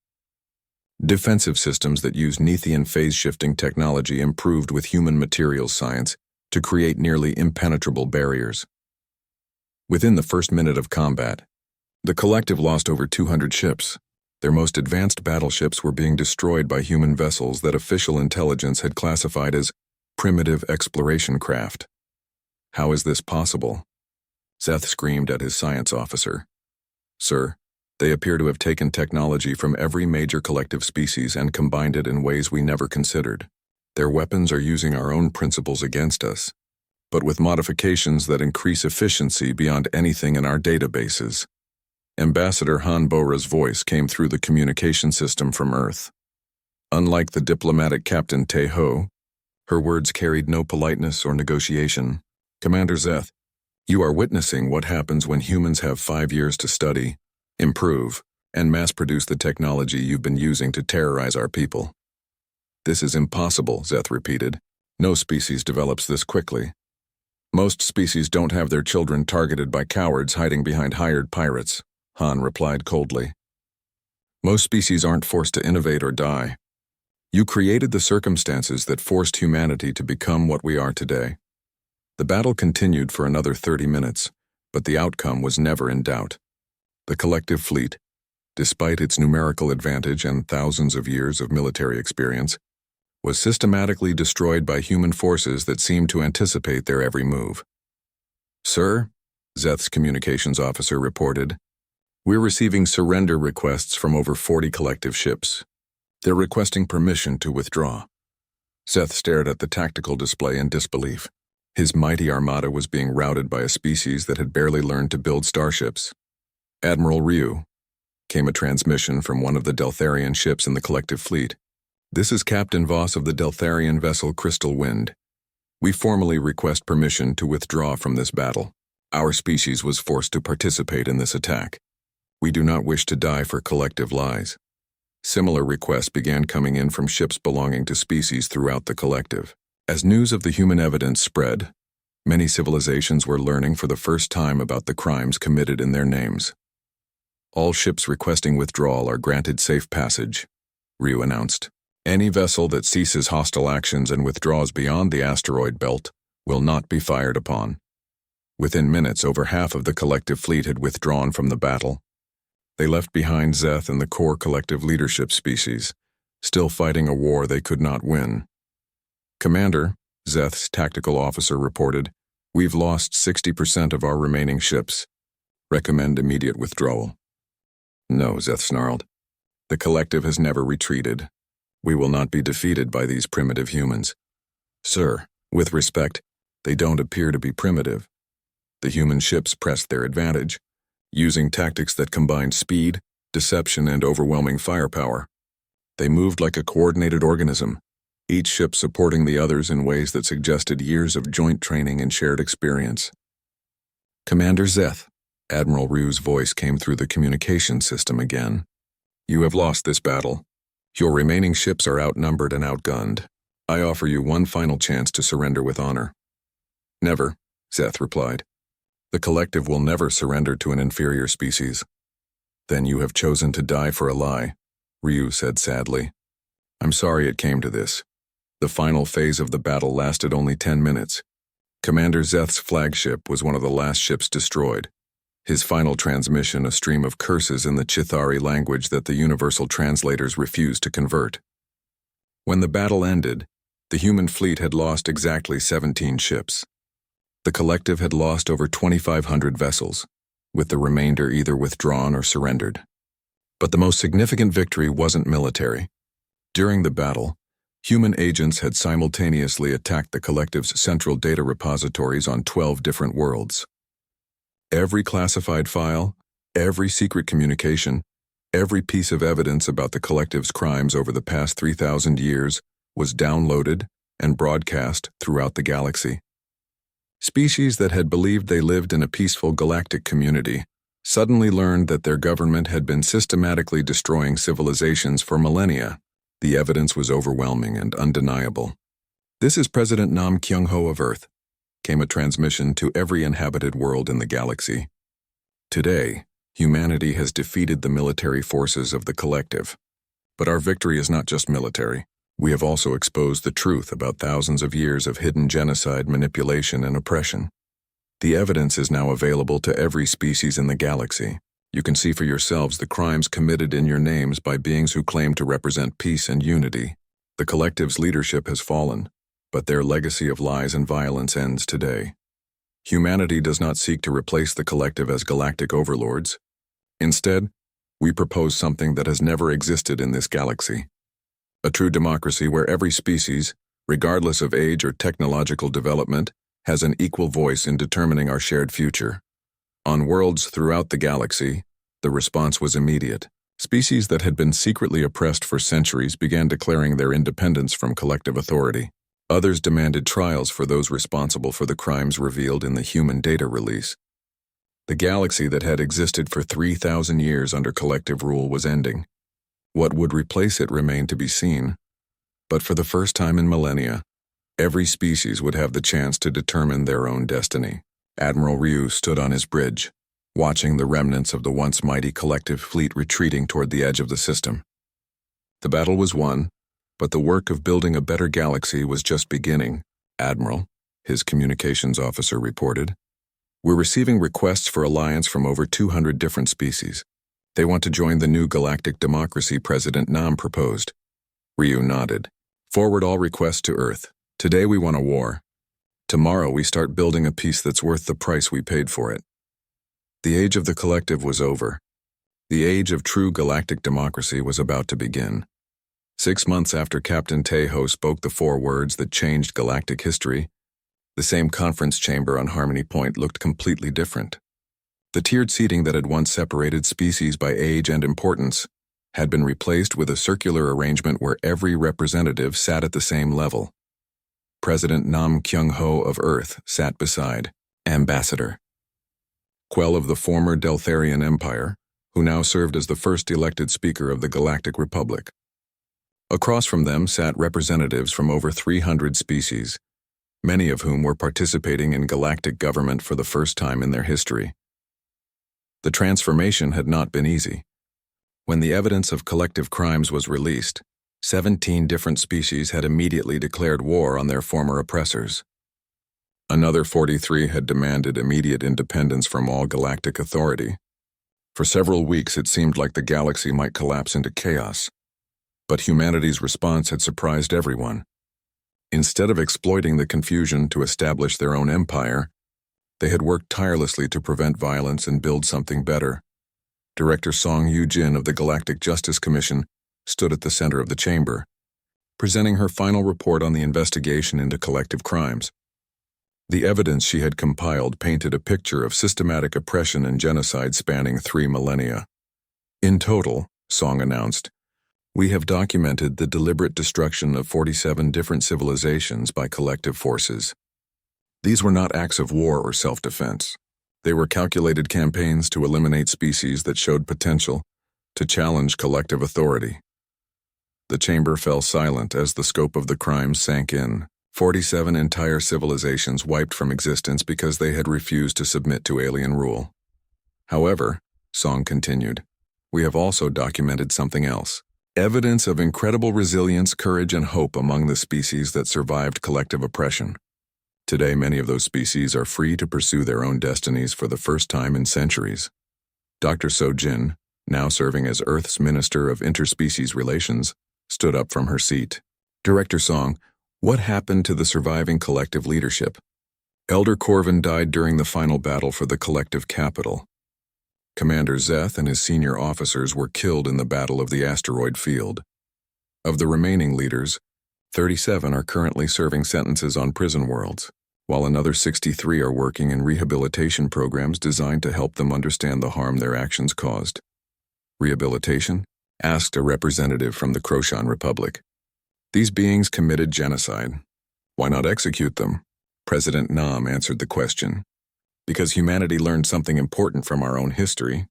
Defensive systems that use Nethian phase-shifting technology improved with human materials science to create nearly impenetrable barriers. Within the first minute of combat, the collective lost over 200 ships. Their most advanced battleships were being destroyed by human vessels that official intelligence had classified as primitive exploration craft. "How is this possible?" Zeth screamed at his science officer. "Sir, they appear to have taken technology from every major collective species and combined it in ways we never considered. Their weapons are using our own principles against us, but with modifications that increase efficiency beyond anything in our databases." Ambassador Han Bora's voice came through the communication system from Earth. Unlike the diplomatic Captain Tae-ho, her words carried no politeness or negotiation. Commander Zeth, you are witnessing what happens when humans have 5 years to study, improve, and mass-produce the technology you've been using to terrorize our people. This is impossible, Zeth repeated. No species develops this quickly. Most species don't have their children targeted by cowards hiding behind hired pirates, Han replied coldly. Most species aren't forced to innovate or die. You created the circumstances that forced humanity to become what we are today. The battle continued for another 30 minutes, but the outcome was never in doubt. The collective fleet, despite its numerical advantage and thousands of years of military experience, was systematically destroyed by human forces that seemed to anticipate their every move. Sir, Zeth's communications officer reported, we're receiving surrender requests from over 40 collective ships. They're requesting permission to withdraw. Zeth stared at the tactical display in disbelief. His mighty armada was being routed by a species that had barely learned to build starships. Admiral Ryu, came a transmission from one of the Deltharian ships in the collective fleet. This is Captain Voss of the Deltharian vessel Crystal Wind. We formally request permission to withdraw from this battle. Our species was forced to participate in this attack. We do not wish to die for collective lies. Similar requests began coming in from ships belonging to species throughout the collective. As news of the human evidence spread, many civilizations were learning for the first time about the crimes committed in their names. All ships requesting withdrawal are granted safe passage, Ryu announced. Any vessel that ceases hostile actions and withdraws beyond the asteroid belt will not be fired upon. Within minutes, over half of the collective fleet had withdrawn from the battle. They left behind Zeth and the core collective leadership species, still fighting a war they could not win. Commander, Zeth's tactical officer reported, we've lost 60% of our remaining ships. Recommend immediate withdrawal. No, Zeth snarled. The collective has never retreated. We will not be defeated by these primitive humans. Sir, with respect, they don't appear to be primitive. The human ships pressed their advantage, using tactics that combined speed, deception, and overwhelming firepower. They moved like a coordinated organism, each ship supporting the others in ways that suggested years of joint training and shared experience. Commander Zeth, Admiral Ryu's voice came through the communication system again. You have lost this battle. Your remaining ships are outnumbered and outgunned. I offer you one final chance to surrender with honor. Never, Zeth replied. The collective will never surrender to an inferior species. Then you have chosen to die for a lie, Ryu said sadly. I'm sorry it came to this. The final phase of the battle lasted only 10 minutes. Commander Zeth's flagship was one of the last ships destroyed. His final transmission a stream of curses in the Chithari language that the universal translators refused to convert. When the battle ended, the human fleet had lost exactly 17 ships. The collective had lost over 2,500 vessels, with the remainder either withdrawn or surrendered. But the most significant victory wasn't military. During the battle, human agents had simultaneously attacked the collective's central data repositories on 12 different worlds. Every classified file, every secret communication, every piece of evidence about the collective's crimes over the past 3,000 years was downloaded and broadcast throughout the galaxy. Species that had believed they lived in a peaceful galactic community suddenly learned that their government had been systematically destroying civilizations for millennia. The evidence was overwhelming and undeniable. This is President Nam Kyung-ho of Earth, came a transmission to every inhabited world in the galaxy. Today, humanity has defeated the military forces of the collective. But our victory is not just military. We have also exposed the truth about thousands of years of hidden genocide, manipulation, and oppression. The evidence is now available to every species in the galaxy. You can see for yourselves the crimes committed in your names by beings who claim to represent peace and unity. The collective's leadership has fallen, but their legacy of lies and violence ends today. Humanity does not seek to replace the collective as galactic overlords. Instead, we propose something that has never existed in this galaxy. A true democracy where every species, regardless of age or technological development, has an equal voice in determining our shared future. On worlds throughout the galaxy, The response was immediate. Species that had been secretly oppressed for centuries began declaring their independence from collective authority. Others demanded trials for those responsible for the crimes revealed in the human data release. The galaxy that had existed for 3,000 years under collective rule was ending. What would replace it remained to be seen. But for the first time in millennia, every species would have the chance to determine their own destiny. Admiral Ryu stood on his bridge, watching the remnants of the once mighty collective fleet retreating toward the edge of the system. The battle was won, but the work of building a better galaxy was just beginning. "Admiral," his communications officer reported, "we're receiving requests for alliance from over 200 different species. They want to join the new galactic democracy President Nam proposed." Ryu nodded. "Forward all requests to Earth. Today we want a war. Tomorrow we start building a peace that's worth the price we paid for it." The age of the collective was over. The age of true galactic democracy was about to begin. 6 months after Captain Tejo spoke the 4 words that changed galactic history, the same conference chamber on Harmony Point looked completely different. The tiered seating that had once separated species by age and importance had been replaced with a circular arrangement where every representative sat at the same level. President Nam Kyung-ho of Earth sat beside Ambassador Quell of the former Deltharian Empire, who now served as the first elected Speaker of the Galactic Republic. Across from them sat representatives from over 300 species, many of whom were participating in galactic government for the first time in their history. The transformation had not been easy. When the evidence of collective crimes was released, 17 different species had immediately declared war on their former oppressors. Another 43 had demanded immediate independence from all galactic authority. For several weeks it seemed like the galaxy might collapse into chaos. But humanity's response had surprised everyone. Instead of exploiting the confusion to establish their own empire, they had worked tirelessly to prevent violence and build something better. Director Song Yu-jin of the Galactic Justice Commission stood at the center of the chamber, presenting her final report on the investigation into collective crimes. The evidence she had compiled painted a picture of systematic oppression and genocide spanning 3 millennia. "In total," Song announced, "we have documented the deliberate destruction of 47 different civilizations by collective forces. These were not acts of war or self-defense. They were calculated campaigns to eliminate species that showed potential, to challenge collective authority." The chamber fell silent as the scope of the crimes sank in. 47 entire civilizations wiped from existence because they had refused to submit to alien rule. However, Song continued, "we have also documented something else. Evidence of incredible resilience, courage, and hope among the species that survived collective oppression. Today, many of those species are free to pursue their own destinies for the first time in centuries." Dr. So-jin, now serving as Earth's Minister of Interspecies Relations, stood up from her seat. "Director Song, what happened to the surviving collective leadership?" "Elder Corvin died during the final battle for the collective capital. Commander Zeth and his senior officers were killed in the Battle of the Asteroid Field. Of the remaining leaders, 37 are currently serving sentences on prison worlds, while another 63 are working in rehabilitation programs designed to help them understand the harm their actions caused." "Rehabilitation?" asked a representative from the Kroshan Republic. "These beings committed genocide. Why not execute them?" President Nam answered the question. "Because humanity learned something important from our own history.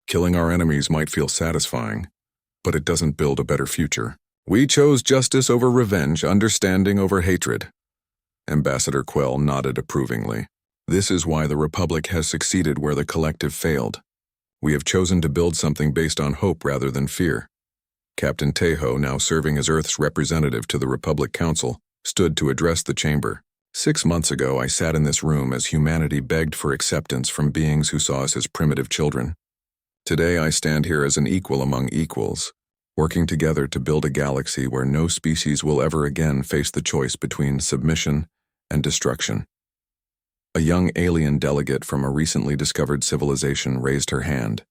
Killing our enemies might feel satisfying, but it doesn't build a better future. We chose justice over revenge, understanding over hatred." Ambassador Quell nodded approvingly. "This is why the Republic has succeeded where the collective failed. We have chosen to build something based on hope rather than fear." Captain Tejo, now serving as Earth's representative to the Republic Council, stood to address the chamber. 6 months ago, I sat in this room as humanity begged for acceptance from beings who saw us as primitive children. Today, I stand here as an equal among equals, working together to build a galaxy where no species will ever again face the choice between submission and destruction. A young alien delegate from a recently discovered civilization raised her hand.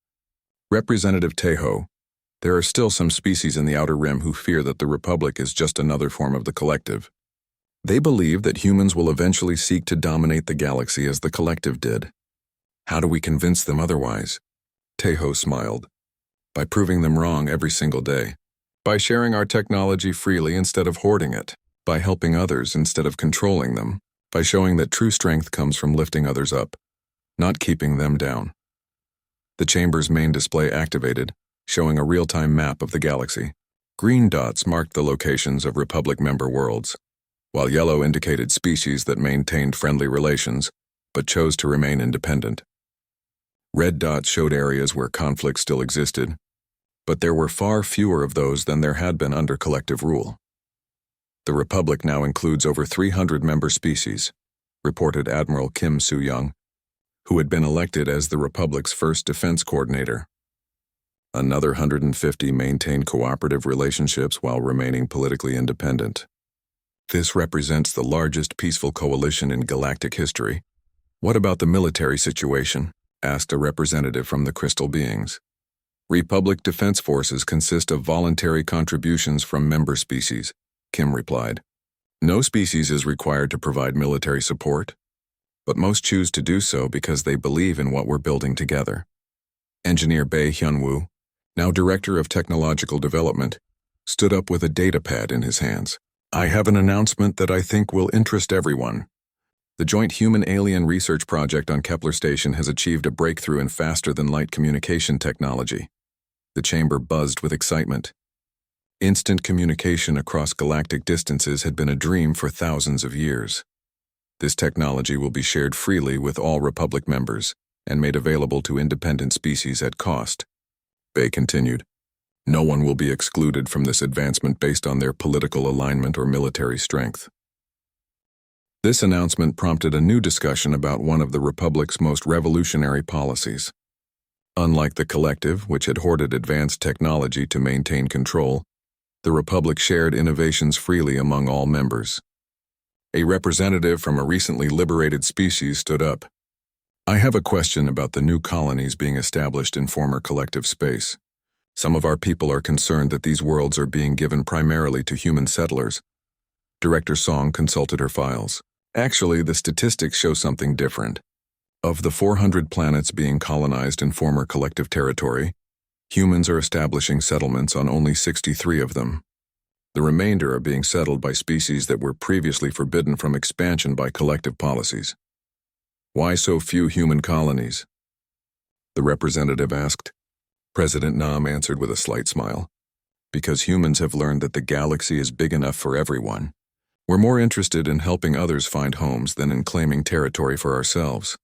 "Representative Tejo, there are still some species in the Outer Rim who fear that the Republic is just another form of the collective. They believe that humans will eventually seek to dominate the galaxy as the collective did. How do we convince them otherwise?" Tejo smiled. By proving them wrong every single day. By sharing our technology freely instead of hoarding it. By helping others instead of controlling them. By showing that true strength comes from lifting others up, not keeping them down. The chamber's main display activated, showing a real-time map of the galaxy. Green dots marked the locations of Republic member worlds, while yellow indicated species that maintained friendly relations, but chose to remain independent. Red dots showed areas where conflict still existed, but there were far fewer of those than there had been under collective rule. The Republic now includes over 300 member species, reported Admiral Kim Soo-young, who had been elected as the Republic's first defense coordinator. Another 150 maintained cooperative relationships while remaining politically independent. This represents the largest peaceful coalition in galactic history. What about the military situation? Asked a representative from the Crystal Beings. Republic Defense Forces consist of voluntary contributions from member species, Kim replied. No species is required to provide military support, but most choose to do so because they believe in what we're building together. Engineer Bae Hyun-woo, now Director of Technological Development, stood up with a datapad in his hands. I have an announcement that I think will interest everyone. The Joint Human-Alien Research Project on Kepler Station has achieved a breakthrough in faster-than-light communication technology. The chamber buzzed with excitement. Instant communication across galactic distances had been a dream for thousands of years. This technology will be shared freely with all Republic members and made available to independent species at cost. Bae continued, no one will be excluded from this advancement based on their political alignment or military strength. This announcement prompted a new discussion about one of the Republic's most revolutionary policies. Unlike the Collective, which had hoarded advanced technology to maintain control, the Republic shared innovations freely among all members. A representative from a recently liberated species stood up. I have a question about the new colonies being established in former Collective space. Some of our people are concerned that these worlds are being given primarily to human settlers. Director Song consulted her files. Actually, the statistics show something different. Of the 400 planets being colonized in former Collective territory, humans are establishing settlements on only 63 of them. The remainder are being settled by species that were previously forbidden from expansion by Collective policies. Why so few human colonies? The representative asked. President Nam answered with a slight smile. Because humans have learned that the galaxy is big enough for everyone. We're more interested in helping others find homes than in claiming territory for ourselves.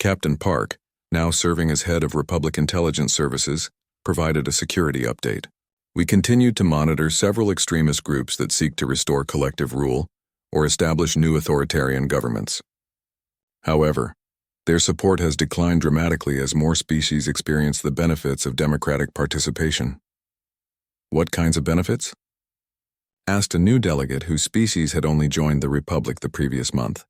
Captain Park, now serving as head of Republic Intelligence Services, provided a security update. We continue to monitor several extremist groups that seek to restore collective rule or establish new authoritarian governments. However, their support has declined dramatically as more species experience the benefits of democratic participation. What kinds of benefits? Asked a new delegate whose species had only joined the Republic the previous month.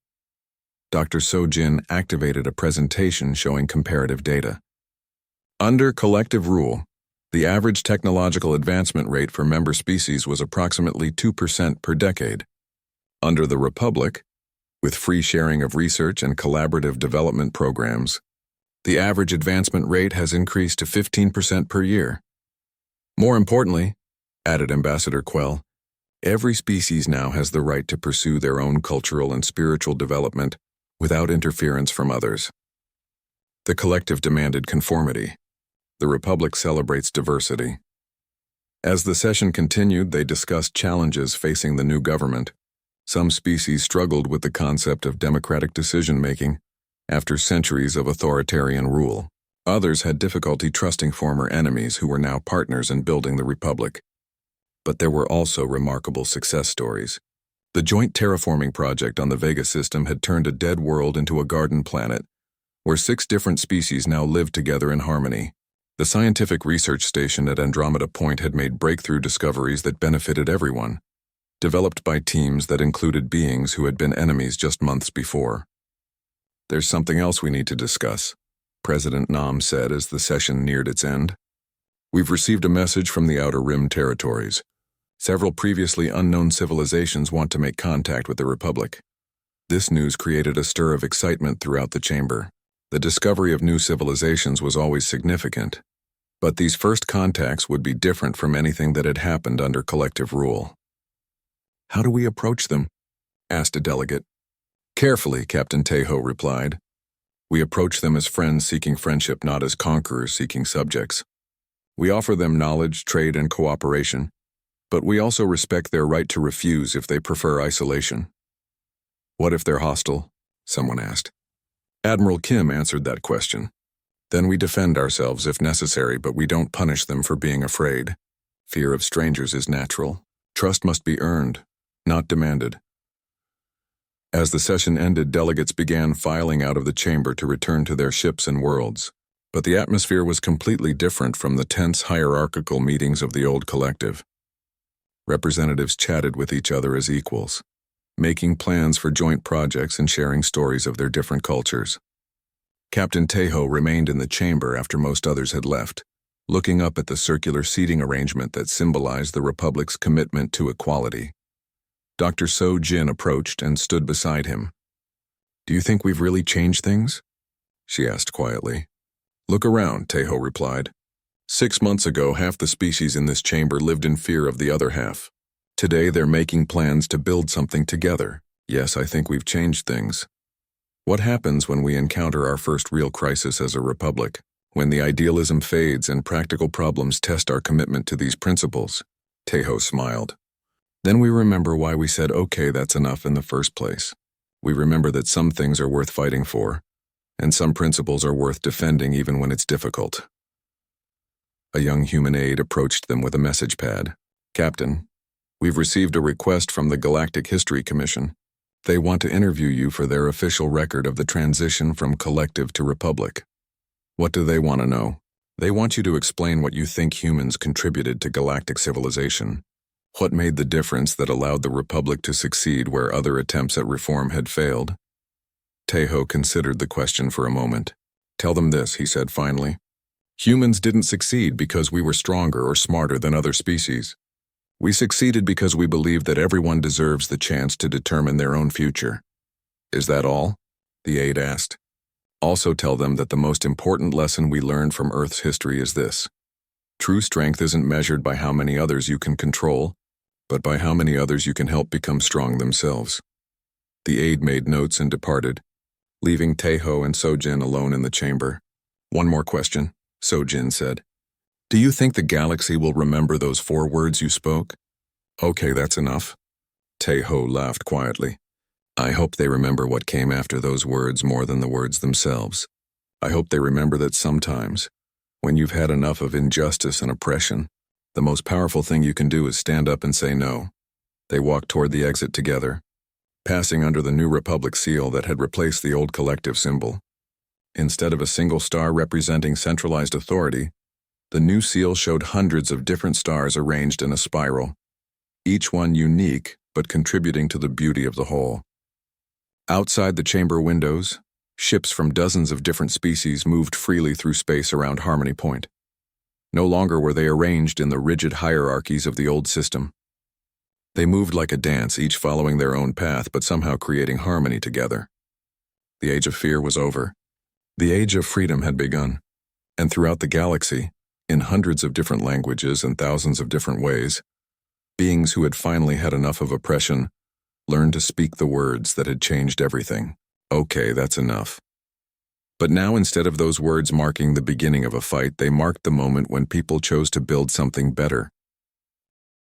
Dr. So-jin activated a presentation showing comparative data. Under collective rule, the average technological advancement rate for member species was approximately 2% per decade. Under the Republic, with free sharing of research and collaborative development programs, the average advancement rate has increased to 15% per year. More importantly, added Ambassador Quell, every species now has the right to pursue their own cultural and spiritual development without interference from others. The Collective demanded conformity. The Republic celebrates diversity. As the session continued, they discussed challenges facing the new government. Some species struggled with the concept of democratic decision-making after centuries of authoritarian rule. Others had difficulty trusting former enemies who were now partners in building the Republic. But there were also remarkable success stories. The joint terraforming project on the Vega system had turned a dead world into a garden planet, where 6 different species now lived together in harmony. The scientific research station at Andromeda Point had made breakthrough discoveries that benefited everyone, developed by teams that included beings who had been enemies just months before. There's something else we need to discuss, President Nam said as the session neared its end. We've received a message from the Outer Rim territories. Several previously unknown civilizations want to make contact with the Republic. This news created a stir of excitement throughout the chamber. The discovery of new civilizations was always significant, but these first contacts would be different from anything that had happened under collective rule. How do we approach them? Asked a delegate. Carefully, Captain Tejo replied. We approach them as friends seeking friendship, not as conquerors seeking subjects. We offer them knowledge, trade, and cooperation, but we also respect their right to refuse if they prefer isolation. What if they're hostile? Someone asked. Admiral Kim answered that question. Then we defend ourselves if necessary, but we don't punish them for being afraid. Fear of strangers is natural. Trust must be earned, not demanded. As the session ended, delegates began filing out of the chamber to return to their ships and worlds. But the atmosphere was completely different from the tense hierarchical meetings of the old collective. Representatives chatted with each other as equals, making plans for joint projects and sharing stories of their different cultures. Captain Tejo remained in the chamber after most others had left, looking up at the circular seating arrangement that symbolized the Republic's commitment to equality. Dr. So Jin approached and stood beside him. Do you think we've really changed things? She asked quietly. Look around, Tejo replied. 6 months ago, half the species in this chamber lived in fear of the other half. Today, they're making plans to build something together. Yes, I think we've changed things. What happens when we encounter our first real crisis as a republic? When the idealism fades and practical problems test our commitment to these principles? Tejo smiled. Then we remember why we said, okay, that's enough in the first place. We remember that some things are worth fighting for, and some principles are worth defending even when it's difficult. A young human aide approached them with a message pad. Captain, we've received a request from the Galactic History Commission. They want to interview you for their official record of the transition from collective to republic. What do they want to know? They want you to explain what you think humans contributed to galactic civilization. What made the difference that allowed the Republic to succeed where other attempts at reform had failed? Tejo considered the question for a moment. Tell them this, he said finally. Humans didn't succeed because we were stronger or smarter than other species. We succeeded because we believed that everyone deserves the chance to determine their own future. Is that all? The aide asked. Also tell them that the most important lesson we learned from Earth's history is this. True strength isn't measured by how many others you can control, but by how many others you can help become strong themselves. The aide made notes and departed, leaving Tejo and Sojin alone in the chamber. One more question, Sojin said. Do you think the galaxy will remember those 4 words you spoke? Okay, that's enough. Tejo laughed quietly. I hope they remember what came after those words more than the words themselves. I hope they remember that sometimes, when you've had enough of injustice and oppression, the most powerful thing you can do is stand up and say no. They walked toward the exit together, passing under the new Republic seal that had replaced the old collective symbol. Instead of a single star representing centralized authority, the new seal showed hundreds of different stars arranged in a spiral, each one unique but contributing to the beauty of the whole. Outside the chamber windows, ships from dozens of different species moved freely through space around Harmony Point. No longer were they arranged in the rigid hierarchies of the old system. They moved like a dance, each following their own path but somehow creating harmony together. The age of fear was over. The age of freedom had begun, and throughout the galaxy, in hundreds of different languages and thousands of different ways, beings who had finally had enough of oppression learned to speak the words that had changed everything. Okay, that's enough. But now, instead of those words marking the beginning of a fight, they marked the moment when people chose to build something better.